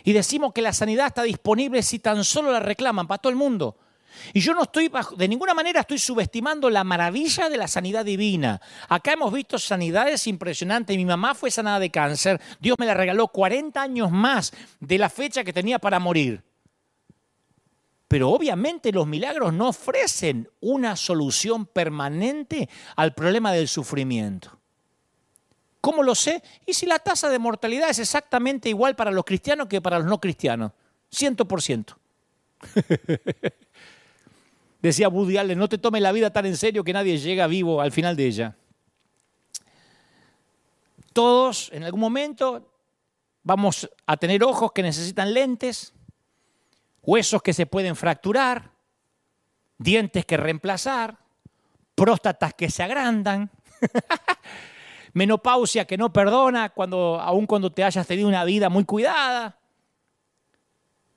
y decimos que la sanidad está disponible si tan solo la reclaman para todo el mundo. Y yo no estoy, de ninguna manera estoy subestimando la maravilla de la sanidad divina. Acá hemos visto sanidades impresionantes. Mi mamá fue sanada de cáncer. Dios me la regaló 40 años más de la fecha que tenía para morir. Pero obviamente los milagros no ofrecen una solución permanente al problema del sufrimiento. ¿Cómo lo sé? Y si la tasa de mortalidad es exactamente igual para los cristianos que para los no cristianos. 100%. Decía Woody Allen, no te tomes la vida tan en serio que nadie llega vivo al final de ella. Todos en algún momento vamos a tener ojos que necesitan lentes, huesos que se pueden fracturar, dientes que reemplazar, próstatas que se agrandan. Menopausia que no perdona, aun cuando te hayas tenido una vida muy cuidada.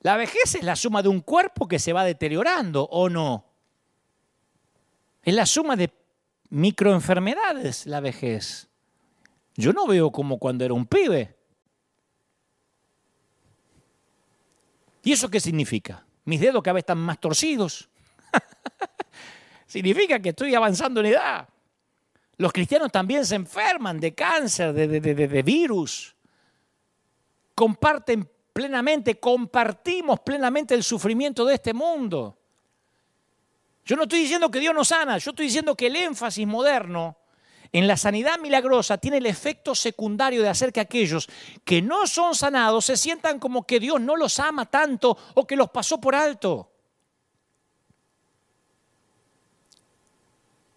La vejez es la suma de un cuerpo que se va deteriorando, ¿o no? Es la suma de microenfermedades, la vejez. Yo no veo como cuando era un pibe. ¿Y eso qué significa? Mis dedos cada vez están más torcidos. Significa que estoy avanzando en edad. Los cristianos también se enferman de cáncer, de virus. Compartimos plenamente el sufrimiento de este mundo. Yo no estoy diciendo que Dios no sana, yo estoy diciendo que el énfasis moderno en la sanidad milagrosa tiene el efecto secundario de hacer que aquellos que no son sanados se sientan como que Dios no los ama tanto o que los pasó por alto.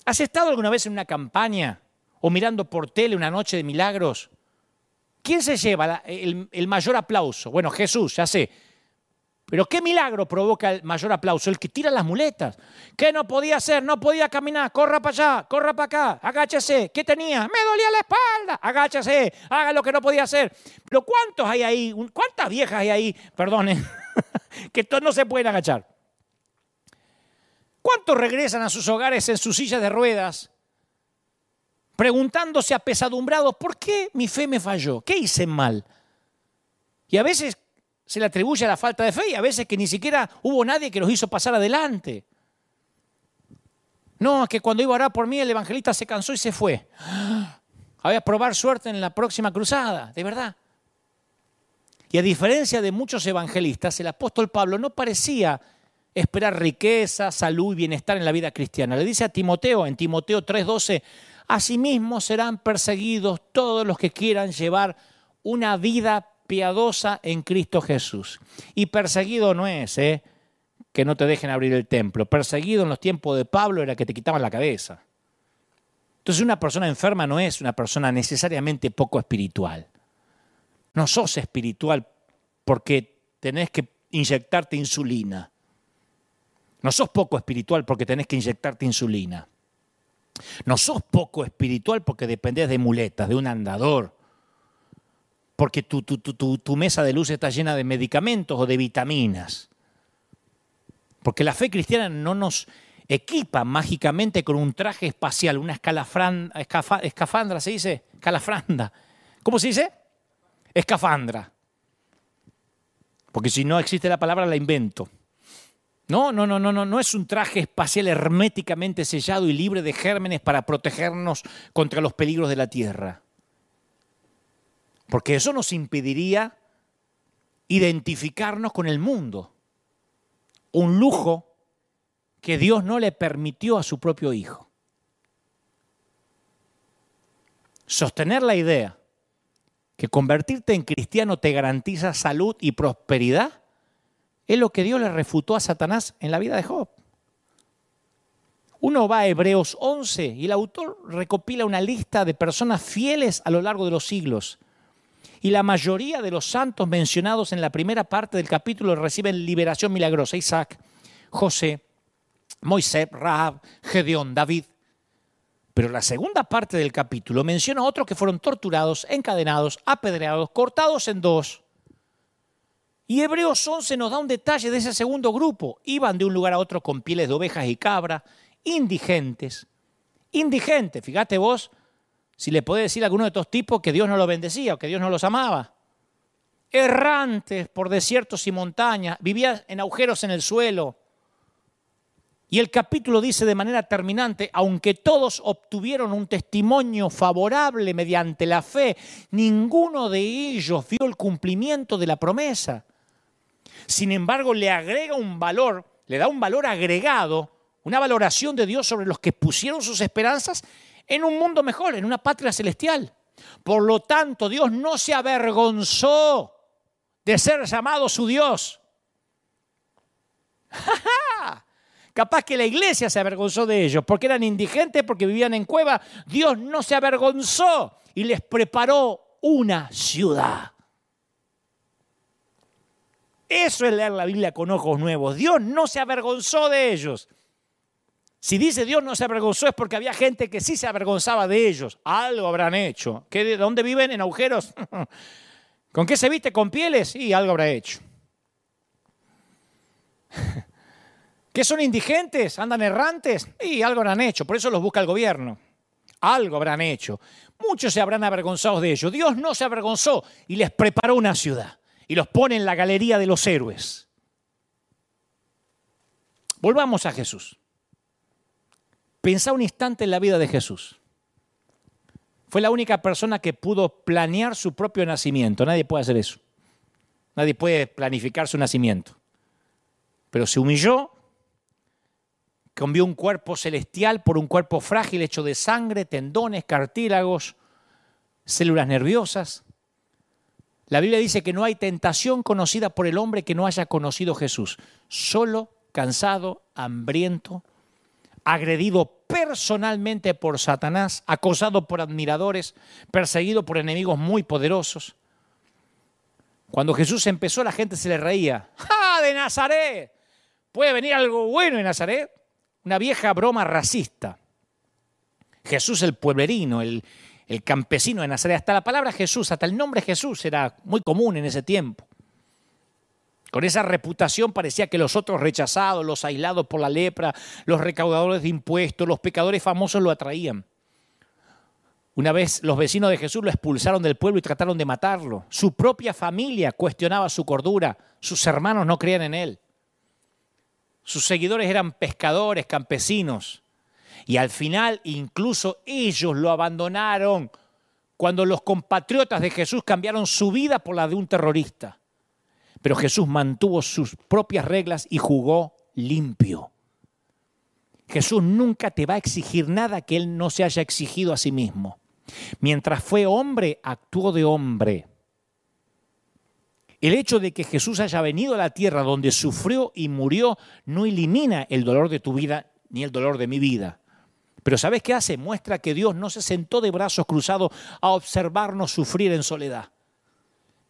¿Has estado alguna vez en una campaña o mirando por tele una noche de milagros? ¿Quién se lleva el mayor aplauso? Bueno, Jesús, ya sé. Pero ¿qué milagro provoca el mayor aplauso? El que tira las muletas. ¿Qué no podía hacer? No podía caminar. Corra para allá, corra para acá, agáchese. ¿Qué tenía? Me dolía la espalda. Agáchese, haga lo que no podía hacer. Pero ¿cuántos hay ahí? ¿Cuántas viejas hay ahí? Perdonen, que no se pueden agachar. ¿Cuántos regresan a sus hogares en sus sillas de ruedas preguntándose apesadumbrados, ¿por qué mi fe me falló? ¿Qué hice mal? Y a veces se le atribuye a la falta de fe y a veces que ni siquiera hubo nadie que los hizo pasar adelante. No, es que cuando iba a orar por mí el evangelista se cansó y se fue. Voy a probar suerte en la próxima cruzada, de verdad. Y a diferencia de muchos evangelistas, el apóstol Pablo no parecía esperar riqueza, salud y bienestar en la vida cristiana. Le dice a Timoteo, en Timoteo 3:12, asimismo serán perseguidos todos los que quieran llevar una vida piadosa en Cristo Jesús. Y perseguido no es que no te dejen abrir el templo. Perseguido en los tiempos de Pablo era que te quitaban la cabeza. Entonces una persona enferma no es una persona necesariamente poco espiritual. No sos espiritual porque tenés que inyectarte insulina. No sos poco espiritual porque tenés que inyectarte insulina. No sos poco espiritual porque dependés de muletas, de un andador. Porque tu mesa de luz está llena de medicamentos o de vitaminas. Porque la fe cristiana no nos equipa mágicamente con un traje espacial, una escafandra, ¿se dice? Escalafranda. ¿Cómo se dice? Escafandra. Porque si no existe la palabra, la invento. No es un traje espacial herméticamente sellado y libre de gérmenes para protegernos contra los peligros de la tierra. Porque eso nos impediría identificarnos con el mundo. Un lujo que Dios no le permitió a su propio Hijo. Sostener la idea que convertirte en cristiano te garantiza salud y prosperidad es lo que Dios le refutó a Satanás en la vida de Job. Uno va a Hebreos 11 y el autor recopila una lista de personas fieles a lo largo de los siglos. Y la mayoría de los santos mencionados en la primera parte del capítulo reciben liberación milagrosa. Isaac, José, Moisés, Rahab, Gedeón, David. Pero la segunda parte del capítulo menciona a otros que fueron torturados, encadenados, apedreados, cortados en dos. Y Hebreos 11 nos da un detalle de ese segundo grupo. Iban de un lugar a otro con pieles de ovejas y cabras, indigentes. Indigentes, fíjate vos, si le podés decir a alguno de estos tipos que Dios no los bendecía o que Dios no los amaba. Errantes por desiertos y montañas, vivían en agujeros en el suelo. Y el capítulo dice de manera terminante, aunque todos obtuvieron un testimonio favorable mediante la fe, ninguno de ellos vio el cumplimiento de la promesa. Sin embargo, le agrega un valor, le da un valor agregado, una valoración de Dios sobre los que pusieron sus esperanzas en un mundo mejor, en una patria celestial. Por lo tanto, Dios no se avergonzó de ser llamado su Dios. Capaz que la iglesia se avergonzó de ellos porque eran indigentes, porque vivían en cuevas. Dios no se avergonzó y les preparó una ciudad. Eso es leer la Biblia con ojos nuevos. Dios no se avergonzó de ellos. Si dice Dios no se avergonzó es porque había gente que sí se avergonzaba de ellos. Algo habrán hecho. ¿De dónde viven? ¿En agujeros? ¿Con qué se viste? ¿Con pieles? Sí, algo habrá hecho. ¿Qué son indigentes? ¿Andan errantes? Y algo habrán hecho. Por eso los busca el gobierno. Algo habrán hecho. Muchos se habrán avergonzado de ellos. Dios no se avergonzó y les preparó una ciudad. Y los pone en la galería de los héroes. Volvamos a Jesús. Pensá un instante en la vida de Jesús. Fue la única persona que pudo planear su propio nacimiento. Nadie puede hacer eso. Nadie puede planificar su nacimiento. Pero se humilló, cambió un cuerpo celestial por un cuerpo frágil hecho de sangre, tendones, cartílagos, células nerviosas. La Biblia dice que no hay tentación conocida por el hombre que no haya conocido Jesús. Solo, cansado, hambriento, agredido personalmente por Satanás, acosado por admiradores, perseguido por enemigos muy poderosos. Cuando Jesús empezó, la gente se le reía. ¡Ah, de Nazaret! ¿Puede venir algo bueno en Nazaret? Una vieja broma racista. Jesús el pueblerino, el campesino de Nazaret. Hasta la palabra Jesús, hasta el nombre Jesús era muy común en ese tiempo. Con esa reputación parecía que los otros rechazados, los aislados por la lepra, los recaudadores de impuestos, los pecadores famosos lo atraían. Una vez los vecinos de Jesús lo expulsaron del pueblo y trataron de matarlo. Su propia familia cuestionaba su cordura. Sus hermanos no creían en él. Sus seguidores eran pescadores, campesinos. Y al final incluso ellos lo abandonaron cuando los compatriotas de Jesús cambiaron su vida por la de un terrorista. Pero Jesús mantuvo sus propias reglas y jugó limpio. Jesús nunca te va a exigir nada que Él no se haya exigido a sí mismo. Mientras fue hombre, actuó de hombre. El hecho de que Jesús haya venido a la tierra donde sufrió y murió no elimina el dolor de tu vida ni el dolor de mi vida. Pero ¿sabes qué hace? Muestra que Dios no se sentó de brazos cruzados a observarnos sufrir en soledad.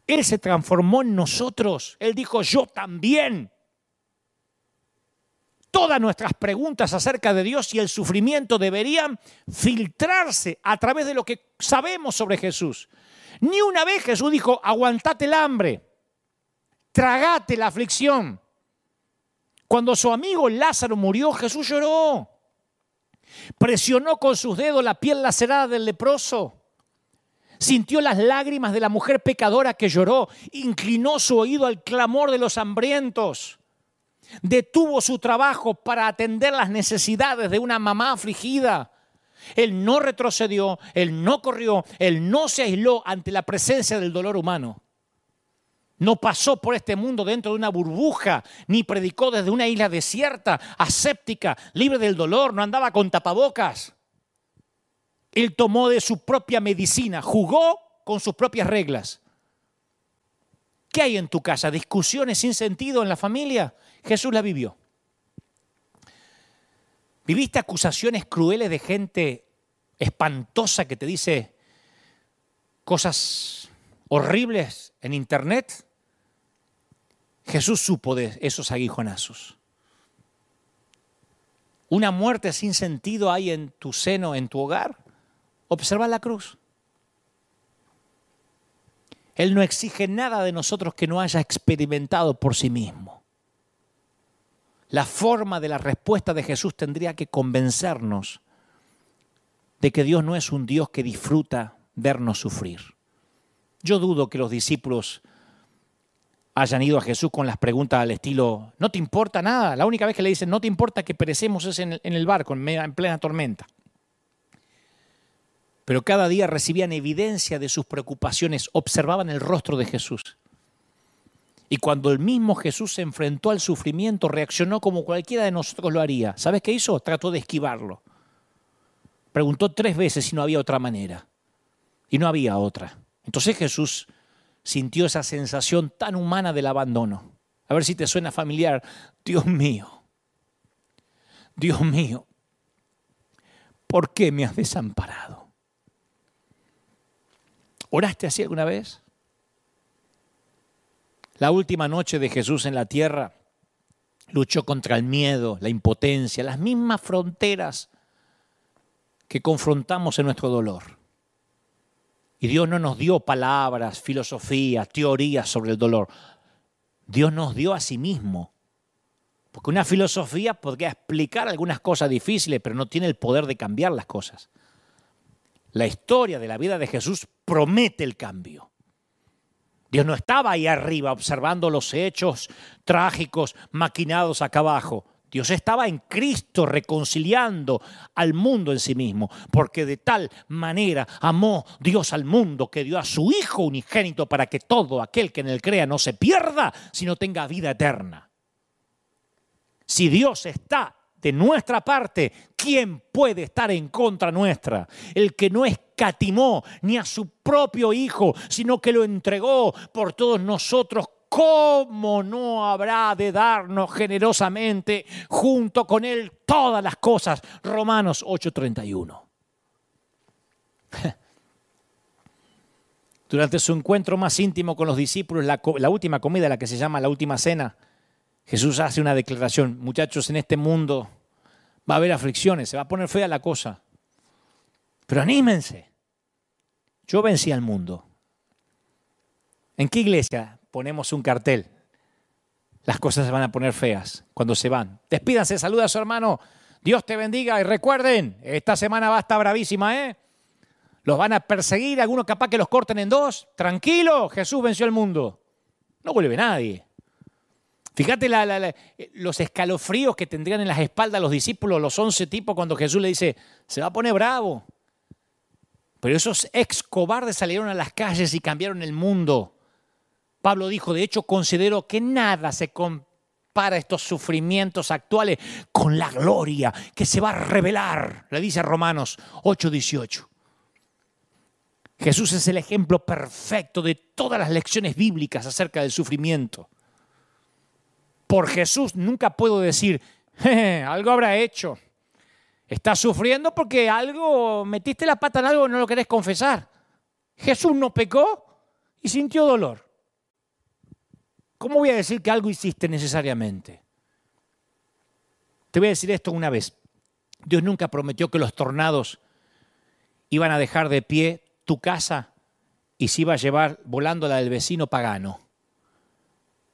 Él se transformó en nosotros. Él dijo, yo también. Todas nuestras preguntas acerca de Dios y el sufrimiento deberían filtrarse a través de lo que sabemos sobre Jesús. Ni una vez Jesús dijo, aguantate el hambre, tragate la aflicción. Cuando su amigo Lázaro murió, Jesús lloró. Presionó con sus dedos la piel lacerada del leproso. Sintió las lágrimas de la mujer pecadora que lloró. Inclinó su oído al clamor de los hambrientos. Detuvo su trabajo para atender las necesidades de una mamá afligida. Él no retrocedió, él no corrió, él no se aisló ante la presencia del dolor humano. No pasó por este mundo dentro de una burbuja, ni predicó desde una isla desierta, aséptica, libre del dolor, no andaba con tapabocas. Él tomó de su propia medicina, jugó con sus propias reglas. ¿Qué hay en tu casa? ¿Discusiones sin sentido en la familia? Jesús la vivió. ¿Viviste acusaciones crueles de gente espantosa que te dice cosas horribles en internet? Jesús supo de esos aguijonazos. ¿Una muerte sin sentido hay en tu seno, en tu hogar? Observa la cruz. Él no exige nada de nosotros que no haya experimentado por sí mismo. La forma de la respuesta de Jesús tendría que convencernos de que Dios no es un Dios que disfruta vernos sufrir. Yo dudo que los discípulos hayan ido a Jesús con las preguntas al estilo, ¿no te importa nada? La única vez que le dicen, no te importa que perecemos es en el barco, en plena tormenta. Pero cada día recibían evidencia de sus preocupaciones, observaban el rostro de Jesús. Y cuando el mismo Jesús se enfrentó al sufrimiento, reaccionó como cualquiera de nosotros lo haría. ¿Sabes qué hizo? Trató de esquivarlo. Preguntó 3 veces si no había otra manera. Y no había otra. Entonces Jesús sintió esa sensación tan humana del abandono. A ver si te suena familiar. Dios mío, ¿por qué me has desamparado? ¿Oraste así alguna vez? La última noche de Jesús en la tierra luchó contra el miedo, la impotencia, las mismas fronteras que confrontamos en nuestro dolor. Y Dios no nos dio palabras, filosofías, teorías sobre el dolor. Dios nos dio a sí mismo. Porque una filosofía podría explicar algunas cosas difíciles, pero no tiene el poder de cambiar las cosas. La historia de la vida de Jesús promete el cambio. Dios no estaba ahí arriba observando los hechos trágicos maquinados acá abajo. Dios estaba en Cristo reconciliando al mundo en sí mismo, porque de tal manera amó Dios al mundo que dio a su Hijo unigénito para que todo aquel que en él crea no se pierda, sino tenga vida eterna. Si Dios está de nuestra parte, ¿quién puede estar en contra nuestra? El que no escatimó ni a su propio Hijo, sino que lo entregó por todos nosotros, ¿cómo no habrá de darnos generosamente junto con Él todas las cosas? Romanos 8:31. Durante su encuentro más íntimo con los discípulos, la última comida, la que se llama la última cena, Jesús hace una declaración. Muchachos, en este mundo va a haber aflicciones, se va a poner fea la cosa. Pero anímense. Yo vencí al mundo. ¿En qué iglesia ponemos un cartel? Las cosas se van a poner feas cuando se van. Despídanse, saluda a su hermano. Dios te bendiga y recuerden, esta semana va a estar bravísima, ¿eh? Los van a perseguir, algunos capaz que los corten en dos. Tranquilo, Jesús venció al mundo. No vuelve nadie. Fíjate los escalofríos que tendrían en las espaldas los discípulos, los 11 tipos, cuando Jesús le dice, se va a poner bravo. Pero esos ex cobardes salieron a las calles y cambiaron el mundo. Pablo dijo, de hecho, considero que nada se compara a estos sufrimientos actuales con la gloria que se va a revelar, le dice Romanos 8:18. Jesús es el ejemplo perfecto de todas las lecciones bíblicas acerca del sufrimiento. Por Jesús nunca puedo decir, algo habrá hecho. Estás sufriendo porque algo, metiste la pata en algo y no lo querés confesar. Jesús no pecó y sintió dolor. ¿Cómo voy a decir que algo hiciste necesariamente? Te voy a decir esto una vez. Dios nunca prometió que los tornados iban a dejar de pie tu casa y se iba a llevar volando la del vecino pagano.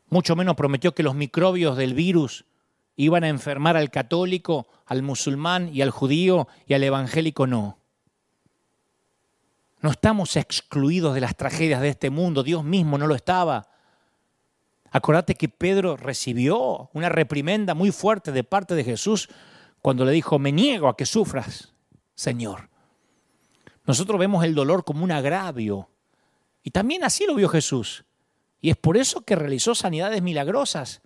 Mucho menos prometió que los microbios del virus iban a enfermar al católico, al musulmán y al judío y al evangélico no. No estamos excluidos de las tragedias de este mundo, Dios mismo no lo estaba. Acordate que Pedro recibió una reprimenda muy fuerte de parte de Jesús cuando le dijo, me niego a que sufras, Señor. Nosotros vemos el dolor como un agravio y también así lo vio Jesús. Y es por eso que realizó sanidades milagrosas.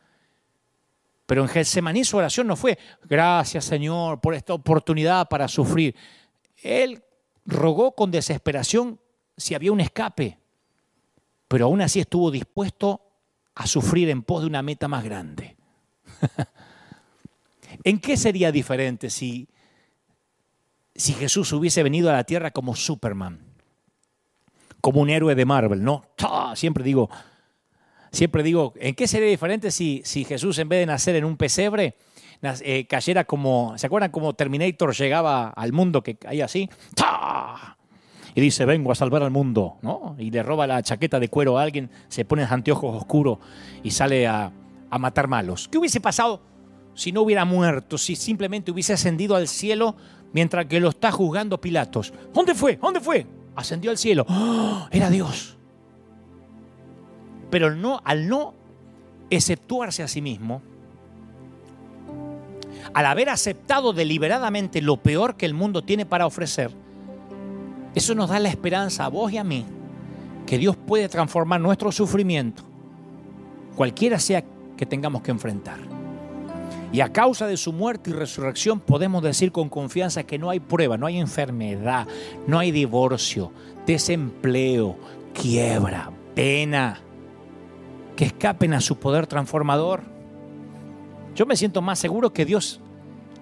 Pero en Getsemaní su oración no fue, gracias Señor por esta oportunidad para sufrir. Él rogó con desesperación si había un escape, pero aún así estuvo dispuesto a sufrir en pos de una meta más grande. ¿En qué sería diferente si Jesús hubiese venido a la tierra como Superman? Como un héroe de Marvel, ¿no? Siempre digo, ¿en qué sería diferente si Jesús en vez de nacer en un pesebre, cayera como, ¿se acuerdan cómo Terminator llegaba al mundo que caía así? ¡Ta! Y dice, vengo a salvar al mundo, ¿no? Y le roba la chaqueta de cuero a alguien, se pone anteojos oscuros y sale a matar malos. ¿Qué hubiese pasado si no hubiera muerto, si simplemente hubiese ascendido al cielo mientras que lo está juzgando Pilatos? ¿Dónde fue? ¿Dónde fue? Ascendió al cielo. ¡Oh! Era Dios. Pero al no exceptuarse a sí mismo, al haber aceptado deliberadamente lo peor que el mundo tiene para ofrecer, eso nos da la esperanza a vos y a mí que Dios puede transformar nuestro sufrimiento, cualquiera sea que tengamos que enfrentar. Y a causa de su muerte y resurrección podemos decir con confianza que no hay prueba, no hay enfermedad, no hay divorcio, desempleo, quiebra, pena, que escapen a su poder transformador. Yo me siento más seguro que Dios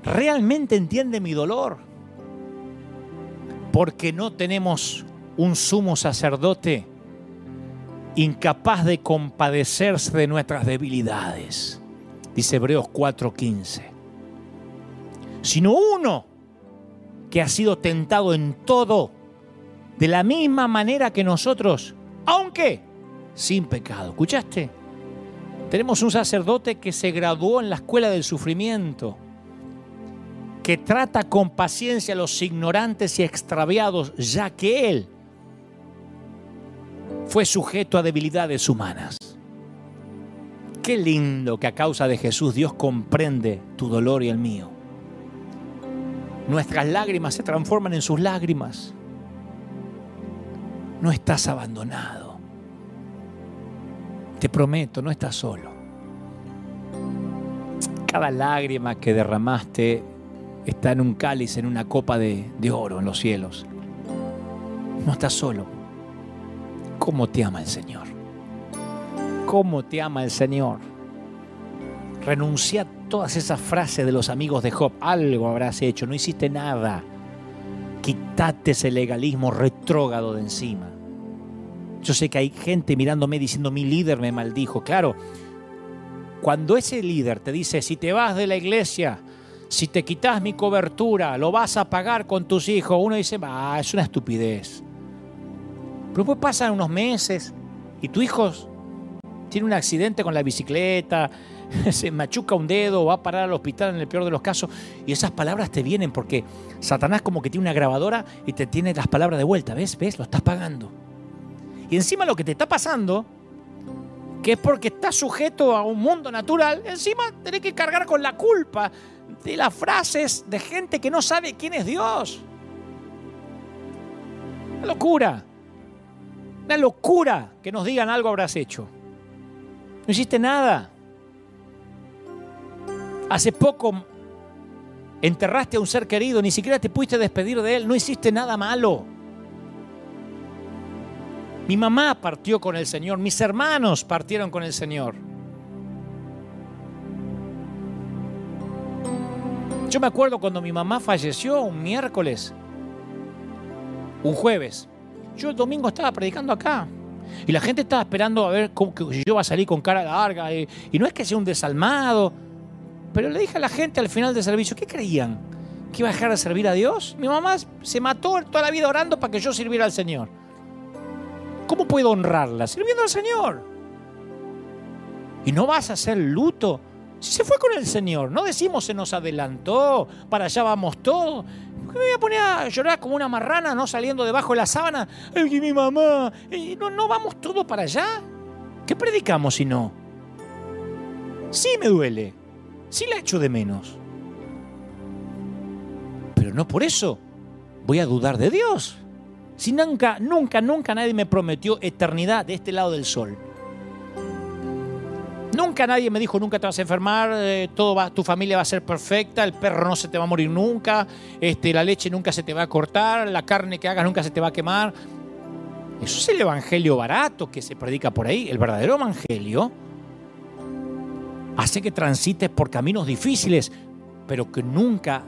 realmente entiende mi dolor, porque no tenemos un sumo sacerdote incapaz de compadecerse de nuestras debilidades, dice Hebreos 4:15, sino uno que ha sido tentado en todo de la misma manera que nosotros, aunque sin pecado. ¿Escuchaste? Tenemos un sacerdote que se graduó en la escuela del sufrimiento, que trata con paciencia a los ignorantes y extraviados, ya que él fue sujeto a debilidades humanas. Qué lindo que a causa de Jesús Dios comprende tu dolor y el mío. Nuestras lágrimas se transforman en sus lágrimas. No estás abandonado. Te prometo, no estás solo. Cada lágrima que derramaste está en un cáliz, en una copa de oro en los cielos. No estás solo. ¿Cómo te ama el Señor? ¿Cómo te ama el Señor? Renuncia a todas esas frases de los amigos de Job. Algo habrás hecho, no hiciste nada. Quítate ese legalismo retrógrado de encima. Yo sé que hay gente mirándome diciendo, mi líder me maldijo. Claro, cuando ese líder te dice, si te vas de la iglesia, si te quitas mi cobertura, lo vas a pagar con tus hijos, uno dice, es una estupidez. Pero después pasan unos meses y tus hijos tiene un accidente con la bicicleta, se machuca un dedo, va a parar al hospital en el peor de los casos, y esas palabras te vienen porque Satanás como que tiene una grabadora y te tiene las palabras de vuelta. ¿Ves? Lo estás pagando. Y encima lo que te está pasando, que es porque estás sujeto a un mundo natural, encima tenés que cargar con la culpa de las frases de gente que no sabe quién es Dios. Una locura. Una locura que nos digan algo habrás hecho. No hiciste nada. Hace poco enterraste a un ser querido, ni siquiera te pudiste despedir de él, no hiciste nada malo. Mi mamá partió con el Señor, mis hermanos partieron con el Señor. Yo me acuerdo cuando mi mamá falleció un miércoles, un jueves. Yo el domingo estaba predicando acá y la gente estaba esperando a ver si yo iba a salir con cara larga. Y no es que sea un desalmado, pero le dije a la gente al final del servicio, ¿qué creían? ¿Que iba a dejar de servir a Dios? Mi mamá se mató toda la vida orando para que yo sirviera al Señor. ¿Cómo puedo honrarla? Sirviendo al Señor. ¿Y no vas a hacer luto? Si se fue con el Señor, no decimos se nos adelantó, para allá vamos todos. ¿Por qué me voy a poner a llorar como una marrana, no saliendo debajo de la sábana? ¡Ay, que mi mamá! ¿No vamos todos para allá? ¿Qué predicamos si no? Sí me duele, sí la echo de menos. Pero no por eso voy a dudar de Dios. Si nunca nadie me prometió eternidad de este lado del sol. Nunca nadie me dijo, nunca te vas a enfermar, tu familia va a ser perfecta, el perro no se te va a morir nunca, la leche nunca se te va a cortar, la carne que hagas nunca se te va a quemar. Eso es el evangelio barato que se predica por ahí. El verdadero evangelio hace que transites por caminos difíciles, pero que nunca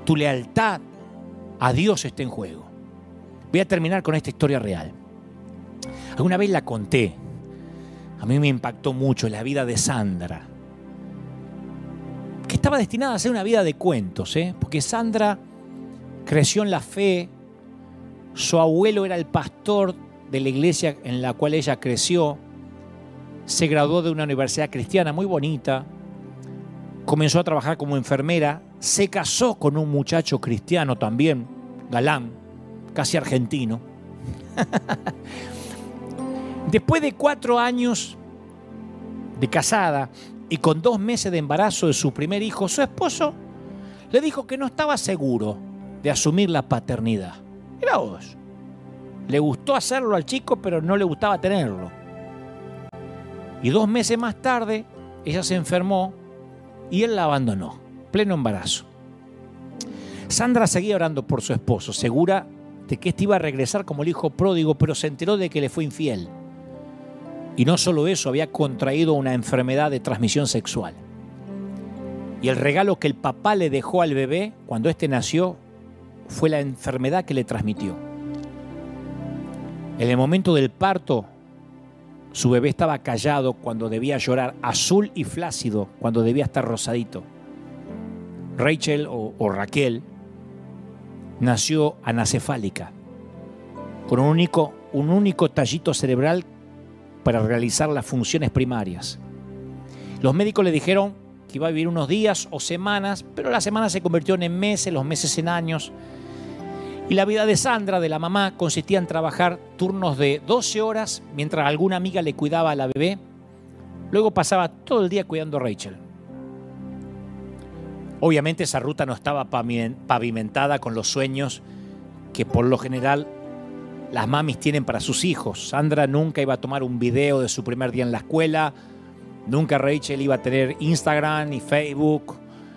tu lealtad a Dios esté en juego. Voy a terminar con esta historia real. Alguna vez la conté. A mí me impactó mucho la vida de Sandra, que estaba destinada a ser una vida de cuentos, porque Sandra creció en la fe, su abuelo era el pastor de la iglesia en la cual ella creció, se graduó de una universidad cristiana muy bonita, comenzó a trabajar como enfermera, se casó con un muchacho cristiano también, galán, casi argentino. Después de 4 años de casada y con 2 meses de embarazo de su primer hijo, su esposo le dijo que no estaba seguro de asumir la paternidad. Mirá vos, le gustó hacerlo al chico, pero no le gustaba tenerlo. Y 2 meses más tarde, ella se enfermó y él la abandonó, pleno embarazo. Sandra seguía orando por su esposo, segura de que este iba a regresar como el hijo pródigo, pero se enteró de que le fue infiel. Y no solo eso, había contraído una enfermedad de transmisión sexual. Y el regalo que el papá le dejó al bebé cuando éste nació fue la enfermedad que le transmitió. En el momento del parto, su bebé estaba callado cuando debía llorar, azul y flácido cuando debía estar rosadito. Rachel o Raquel nació anacefálica, con un único tallito cerebral para realizar las funciones primarias. Los médicos le dijeron que iba a vivir unos días o semanas, pero las semanas se convirtieron en meses, los meses en años. Y la vida de Sandra, de la mamá, consistía en trabajar turnos de 12 horas mientras alguna amiga le cuidaba a la bebé. Luego pasaba todo el día cuidando a Rachel. Obviamente esa ruta no estaba pavimentada con los sueños que por lo general las mamis tienen para sus hijos. Sandra nunca iba a tomar un video de su primer día en la escuela, nunca Rachel iba a tener Instagram ni Facebook,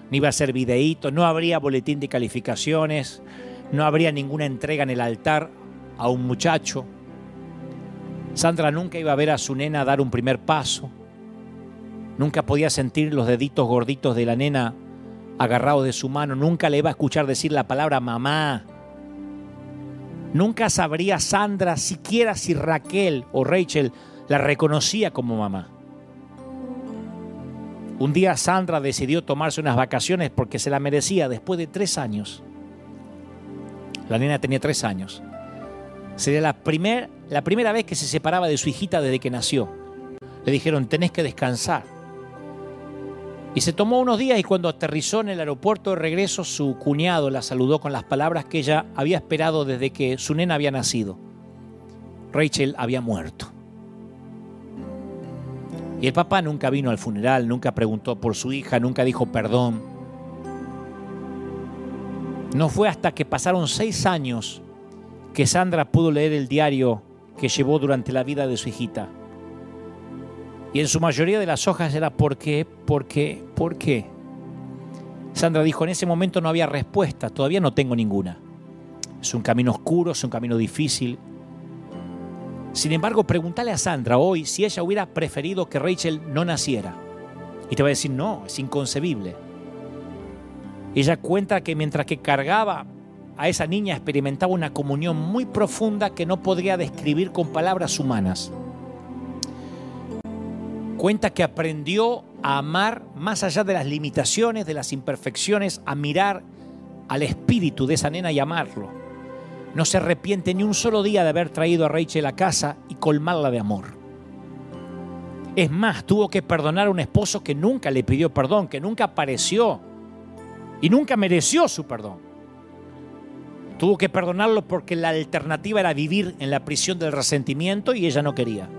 ni iba a hacer videitos, no habría boletín de calificaciones, no habría ninguna entrega en el altar a un muchacho. Sandra nunca iba a ver a su nena dar un primer paso, nunca podía sentir los deditos gorditos de la nena agarrados de su mano, nunca le iba a escuchar decir la palabra mamá. Nunca sabría Sandra siquiera si Raquel o Rachel la reconocía como mamá. Un día Sandra decidió tomarse unas vacaciones porque se la merecía después de 3 años. La nena tenía 3 años. Sería la primera vez que se separaba de su hijita desde que nació. Le dijeron, tenés que descansar. Y se tomó unos días y cuando aterrizó en el aeropuerto de regreso, su cuñado la saludó con las palabras que ella había esperado desde que su nena había nacido. Rachel había muerto. Y el papá nunca vino al funeral, nunca preguntó por su hija, nunca dijo perdón. No fue hasta que pasaron 6 años que Sandra pudo leer el diario que llevó durante la vida de su hijita. Y en su mayoría de las hojas era ¿por qué? ¿Por qué? ¿Por qué? Sandra dijo, en ese momento no había respuesta, todavía no tengo ninguna. Es un camino oscuro, es un camino difícil. Sin embargo, pregúntale a Sandra hoy si ella hubiera preferido que Rachel no naciera. Y te va a decir, no, es inconcebible. Ella cuenta que mientras que cargaba a esa niña experimentaba una comunión muy profunda que no podría describir con palabras humanas. Cuenta que aprendió a amar más allá de las limitaciones, de las imperfecciones, a mirar al espíritu de esa nena y amarlo. No se arrepiente ni un solo día de haber traído a Rachel a casa y colmarla de amor. Es más, tuvo que perdonar a un esposo que nunca le pidió perdón, que nunca apareció y nunca mereció su perdón. Tuvo que perdonarlo porque la alternativa era vivir en la prisión del resentimiento y ella no quería.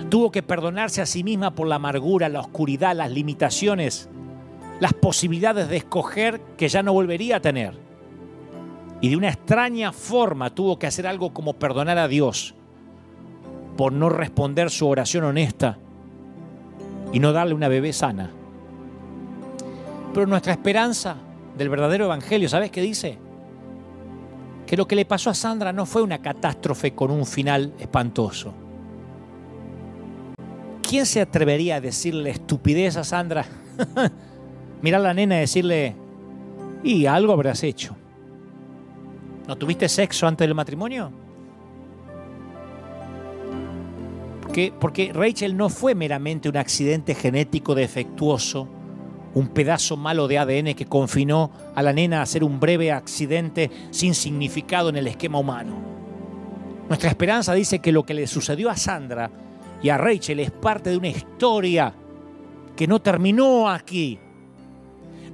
Tuvo que perdonarse a sí misma por la amargura, la oscuridad, las limitaciones, las posibilidades de escoger que ya no volvería a tener. Y de una extraña forma tuvo que hacer algo como perdonar a Dios por no responder su oración honesta y no darle una bebé sana. Pero nuestra esperanza del verdadero evangelio, ¿sabes qué dice? Que lo que le pasó a Sandra no fue una catástrofe con un final espantoso. ¿Quién se atrevería a decirle estupidez a Sandra? Mirar a la nena y decirle, y algo habrás hecho. ¿No tuviste sexo antes del matrimonio? Porque Rachel no fue meramente un accidente genético defectuoso, un pedazo malo de ADN que confinó a la nena a ser un breve accidente sin significado en el esquema humano. Nuestra esperanza dice que lo que le sucedió a Sandra y a Rachel es parte de una historia que no terminó aquí.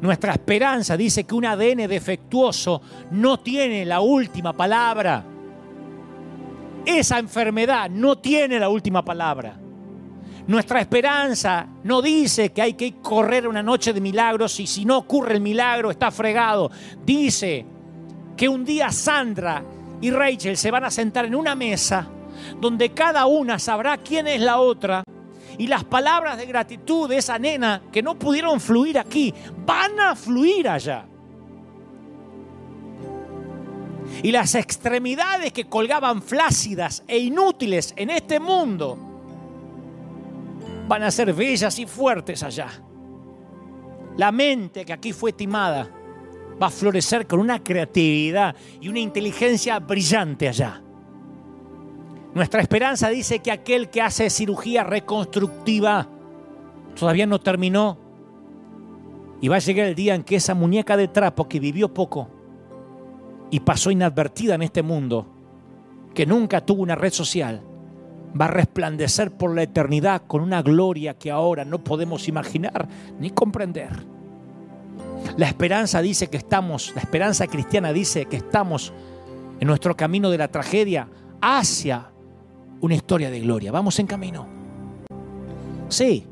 Nuestra esperanza dice que un ADN defectuoso no tiene la última palabra. Esa enfermedad no tiene la última palabra. Nuestra esperanza no dice que hay que correr una noche de milagros y si no ocurre el milagro está fregado. Dice que un día Sandra y Rachel se van a sentar en una mesa donde cada una sabrá quién es la otra y las palabras de gratitud de esa nena que no pudieron fluir aquí van a fluir allá. Y las extremidades que colgaban flácidas e inútiles en este mundo van a ser bellas y fuertes allá. La mente que aquí fue timada va a florecer con una creatividad y una inteligencia brillante allá. Nuestra esperanza dice que aquel que hace cirugía reconstructiva todavía no terminó y va a llegar el día en que esa muñeca de trapo que vivió poco y pasó inadvertida en este mundo, que nunca tuvo una red social, va a resplandecer por la eternidad con una gloria que ahora no podemos imaginar ni comprender. La esperanza dice que estamos, la esperanza cristiana dice que estamos en nuestro camino de la tragedia hacia una historia de gloria. Vamos en camino. Sí,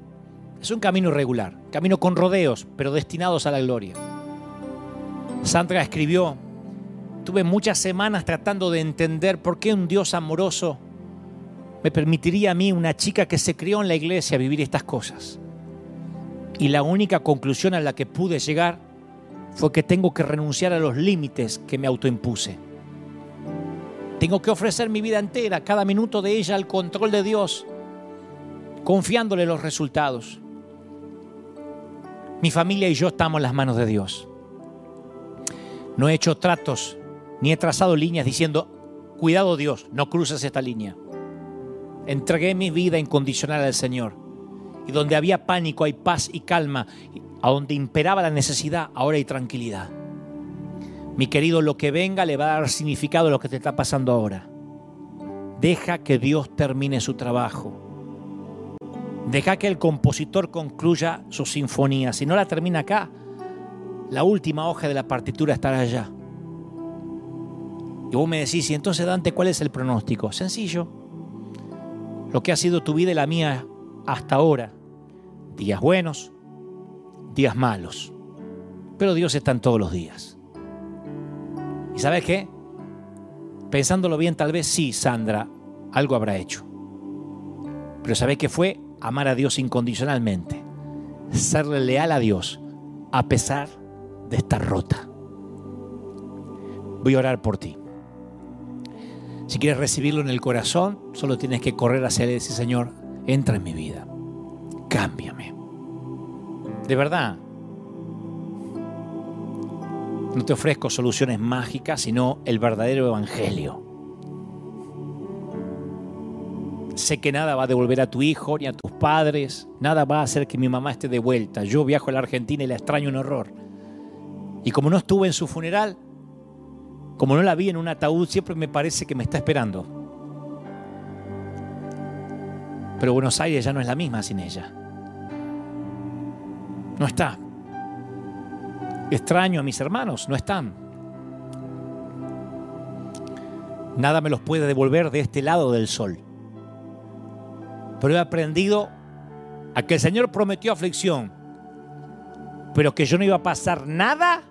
es un camino irregular, camino con rodeos, pero destinados a la gloria. Sandra escribió, tuve muchas semanas tratando de entender por qué un Dios amoroso me permitiría a mí, una chica que se crió en la iglesia, vivir estas cosas. Y la única conclusión a la que pude llegar fue que tengo que renunciar a los límites que me autoimpuse. Tengo que ofrecer mi vida entera, cada minuto de ella, al control de Dios, confiándole los resultados. Mi familia y yo estamos en las manos de Dios. No he hecho tratos, ni he trazado líneas diciendo, cuidado Dios, no cruces esta línea. Entregué mi vida incondicional al Señor. Y donde había pánico hay paz y calma. A donde imperaba la necesidad, ahora hay tranquilidad. Mi querido, lo que venga le va a dar significado a lo que te está pasando ahora. Deja que Dios termine su trabajo. Deja que el compositor concluya su sinfonía. Si no la termina acá, la última hoja de la partitura estará allá. Y vos me decís, y entonces, Dante, ¿cuál es el pronóstico? Sencillo. Lo que ha sido tu vida y la mía hasta ahora. Días buenos, días malos. Pero Dios está en todos los días. ¿Y sabes qué? Pensándolo bien, tal vez sí, Sandra, algo habrá hecho. Pero ¿sabés qué fue? Amar a Dios incondicionalmente. Serle leal a Dios a pesar de estar rota. Voy a orar por ti. Si quieres recibirlo en el corazón, solo tienes que correr hacia Él y decir, Señor, entra en mi vida. Cámbiame. De verdad. No te ofrezco soluciones mágicas, sino el verdadero evangelio. Sé que nada va a devolver a tu hijo ni a tus padres. Nada va a hacer que mi mamá esté de vuelta. Yo viajo a la Argentina y la extraño un horror. Y como no estuve en su funeral, como no la vi en un ataúd, siempre me parece que me está esperando. Pero Buenos Aires ya no es la misma sin ella. No está. Extraño a mis hermanos, no están. Nada me los puede devolver de este lado del sol. Pero he aprendido a que el Señor prometió aflicción, pero que yo no iba a pasar nada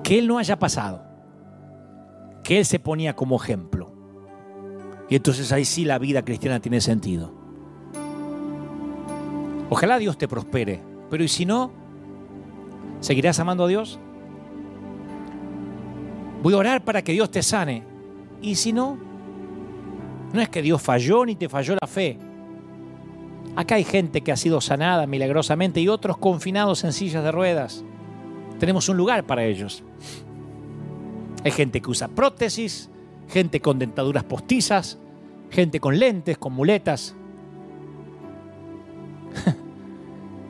que Él no haya pasado, que Él se ponía como ejemplo. Y entonces ahí sí la vida cristiana tiene sentido. Ojalá Dios te prospere, pero ¿y si no? ¿Seguirás amando a Dios? Voy a orar para que Dios te sane. ¿Y si no? No es que Dios falló ni te falló la fe. Acá hay gente que ha sido sanada milagrosamente y otros confinados en sillas de ruedas. Tenemos un lugar para ellos. Hay gente que usa prótesis, gente con dentaduras postizas, gente con lentes, con muletas,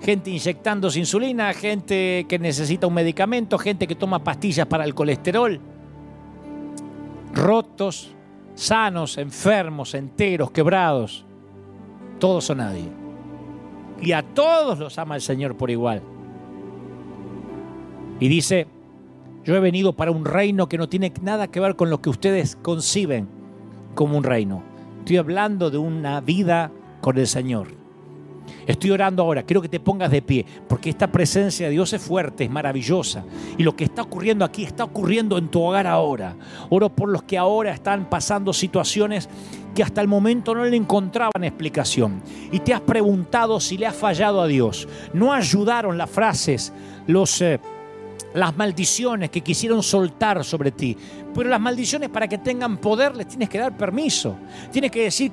gente inyectándose insulina, gente que necesita un medicamento, gente que toma pastillas para el colesterol, rotos, sanos, enfermos, enteros, quebrados. Todos son nadie. Y a todos los ama el Señor por igual. Y dice, yo he venido para un reino que no tiene nada que ver con lo que ustedes conciben como un reino. Estoy hablando de una vida con el Señor. Estoy orando ahora, quiero que te pongas de pie, porque esta presencia de Dios es fuerte, es maravillosa. Y lo que está ocurriendo aquí está ocurriendo en tu hogar ahora. Oro por los que ahora están pasando situaciones que hasta el momento no le encontraban explicación. Y te has preguntado si le has fallado a Dios. No ayudaron las frases, las maldiciones que quisieron soltar sobre ti. Pero las maldiciones, para que tengan poder, les tienes que dar permiso. Tienes que decir,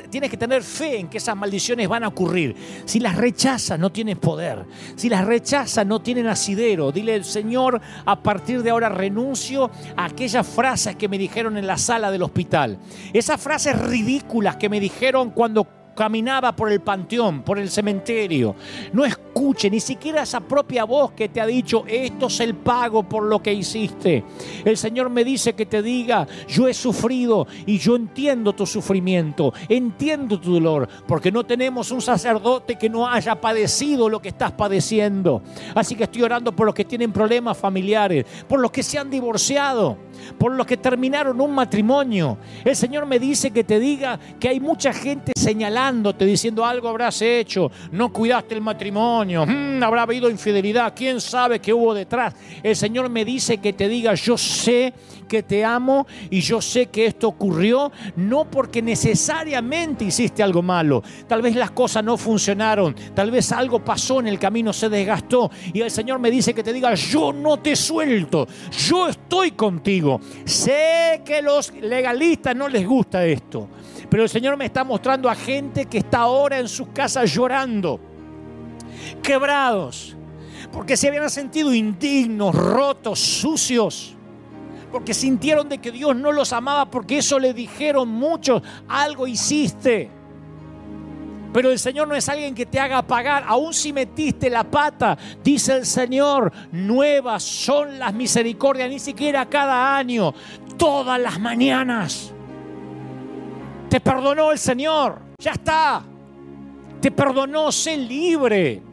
tienes que tener fe en que esas maldiciones van a ocurrir. Si las rechazas, no tienes poder. Si las rechazas, no tienen asidero. Dile, Señor, a partir de ahora renuncio a aquellas frases que me dijeron en la sala del hospital. Esas frases ridículas que me dijeron cuando caminaba por el panteón, por el cementerio. No escuche ni siquiera esa propia voz que te ha dicho, esto es el pago por lo que hiciste. El Señor me dice que te diga, yo he sufrido y yo entiendo tu sufrimiento, entiendo tu dolor, porque no tenemos un sacerdote que no haya padecido lo que estás padeciendo. Así que estoy orando por los que tienen problemas familiares, por los que se han divorciado, por los que terminaron un matrimonio. El Señor me dice que te diga que hay mucha gente señalándote, diciendo algo habrás hecho, no cuidaste el matrimonio, habrá habido infidelidad, quién sabe qué hubo detrás. El Señor me dice que te diga, yo sé que te amo y yo sé que esto ocurrió no porque necesariamente hiciste algo malo. Tal vez las cosas no funcionaron, tal vez algo pasó en el camino, se desgastó, y el Señor me dice que te diga, yo no te suelto, yo estoy contigo. Sé que los legalistas no les gusta esto, pero el Señor me está mostrando a gente que está ahora en sus casas llorando, quebrados, porque se habían sentido indignos, rotos, sucios, porque sintieron de que Dios no los amaba, porque eso le dijeron muchos, algo hiciste. Pero el Señor no es alguien que te haga pagar, aun si metiste la pata, dice el Señor, nuevas son las misericordias, ni siquiera cada año, todas las mañanas. Te perdonó el Señor. Ya está. Te perdonó, sé libre.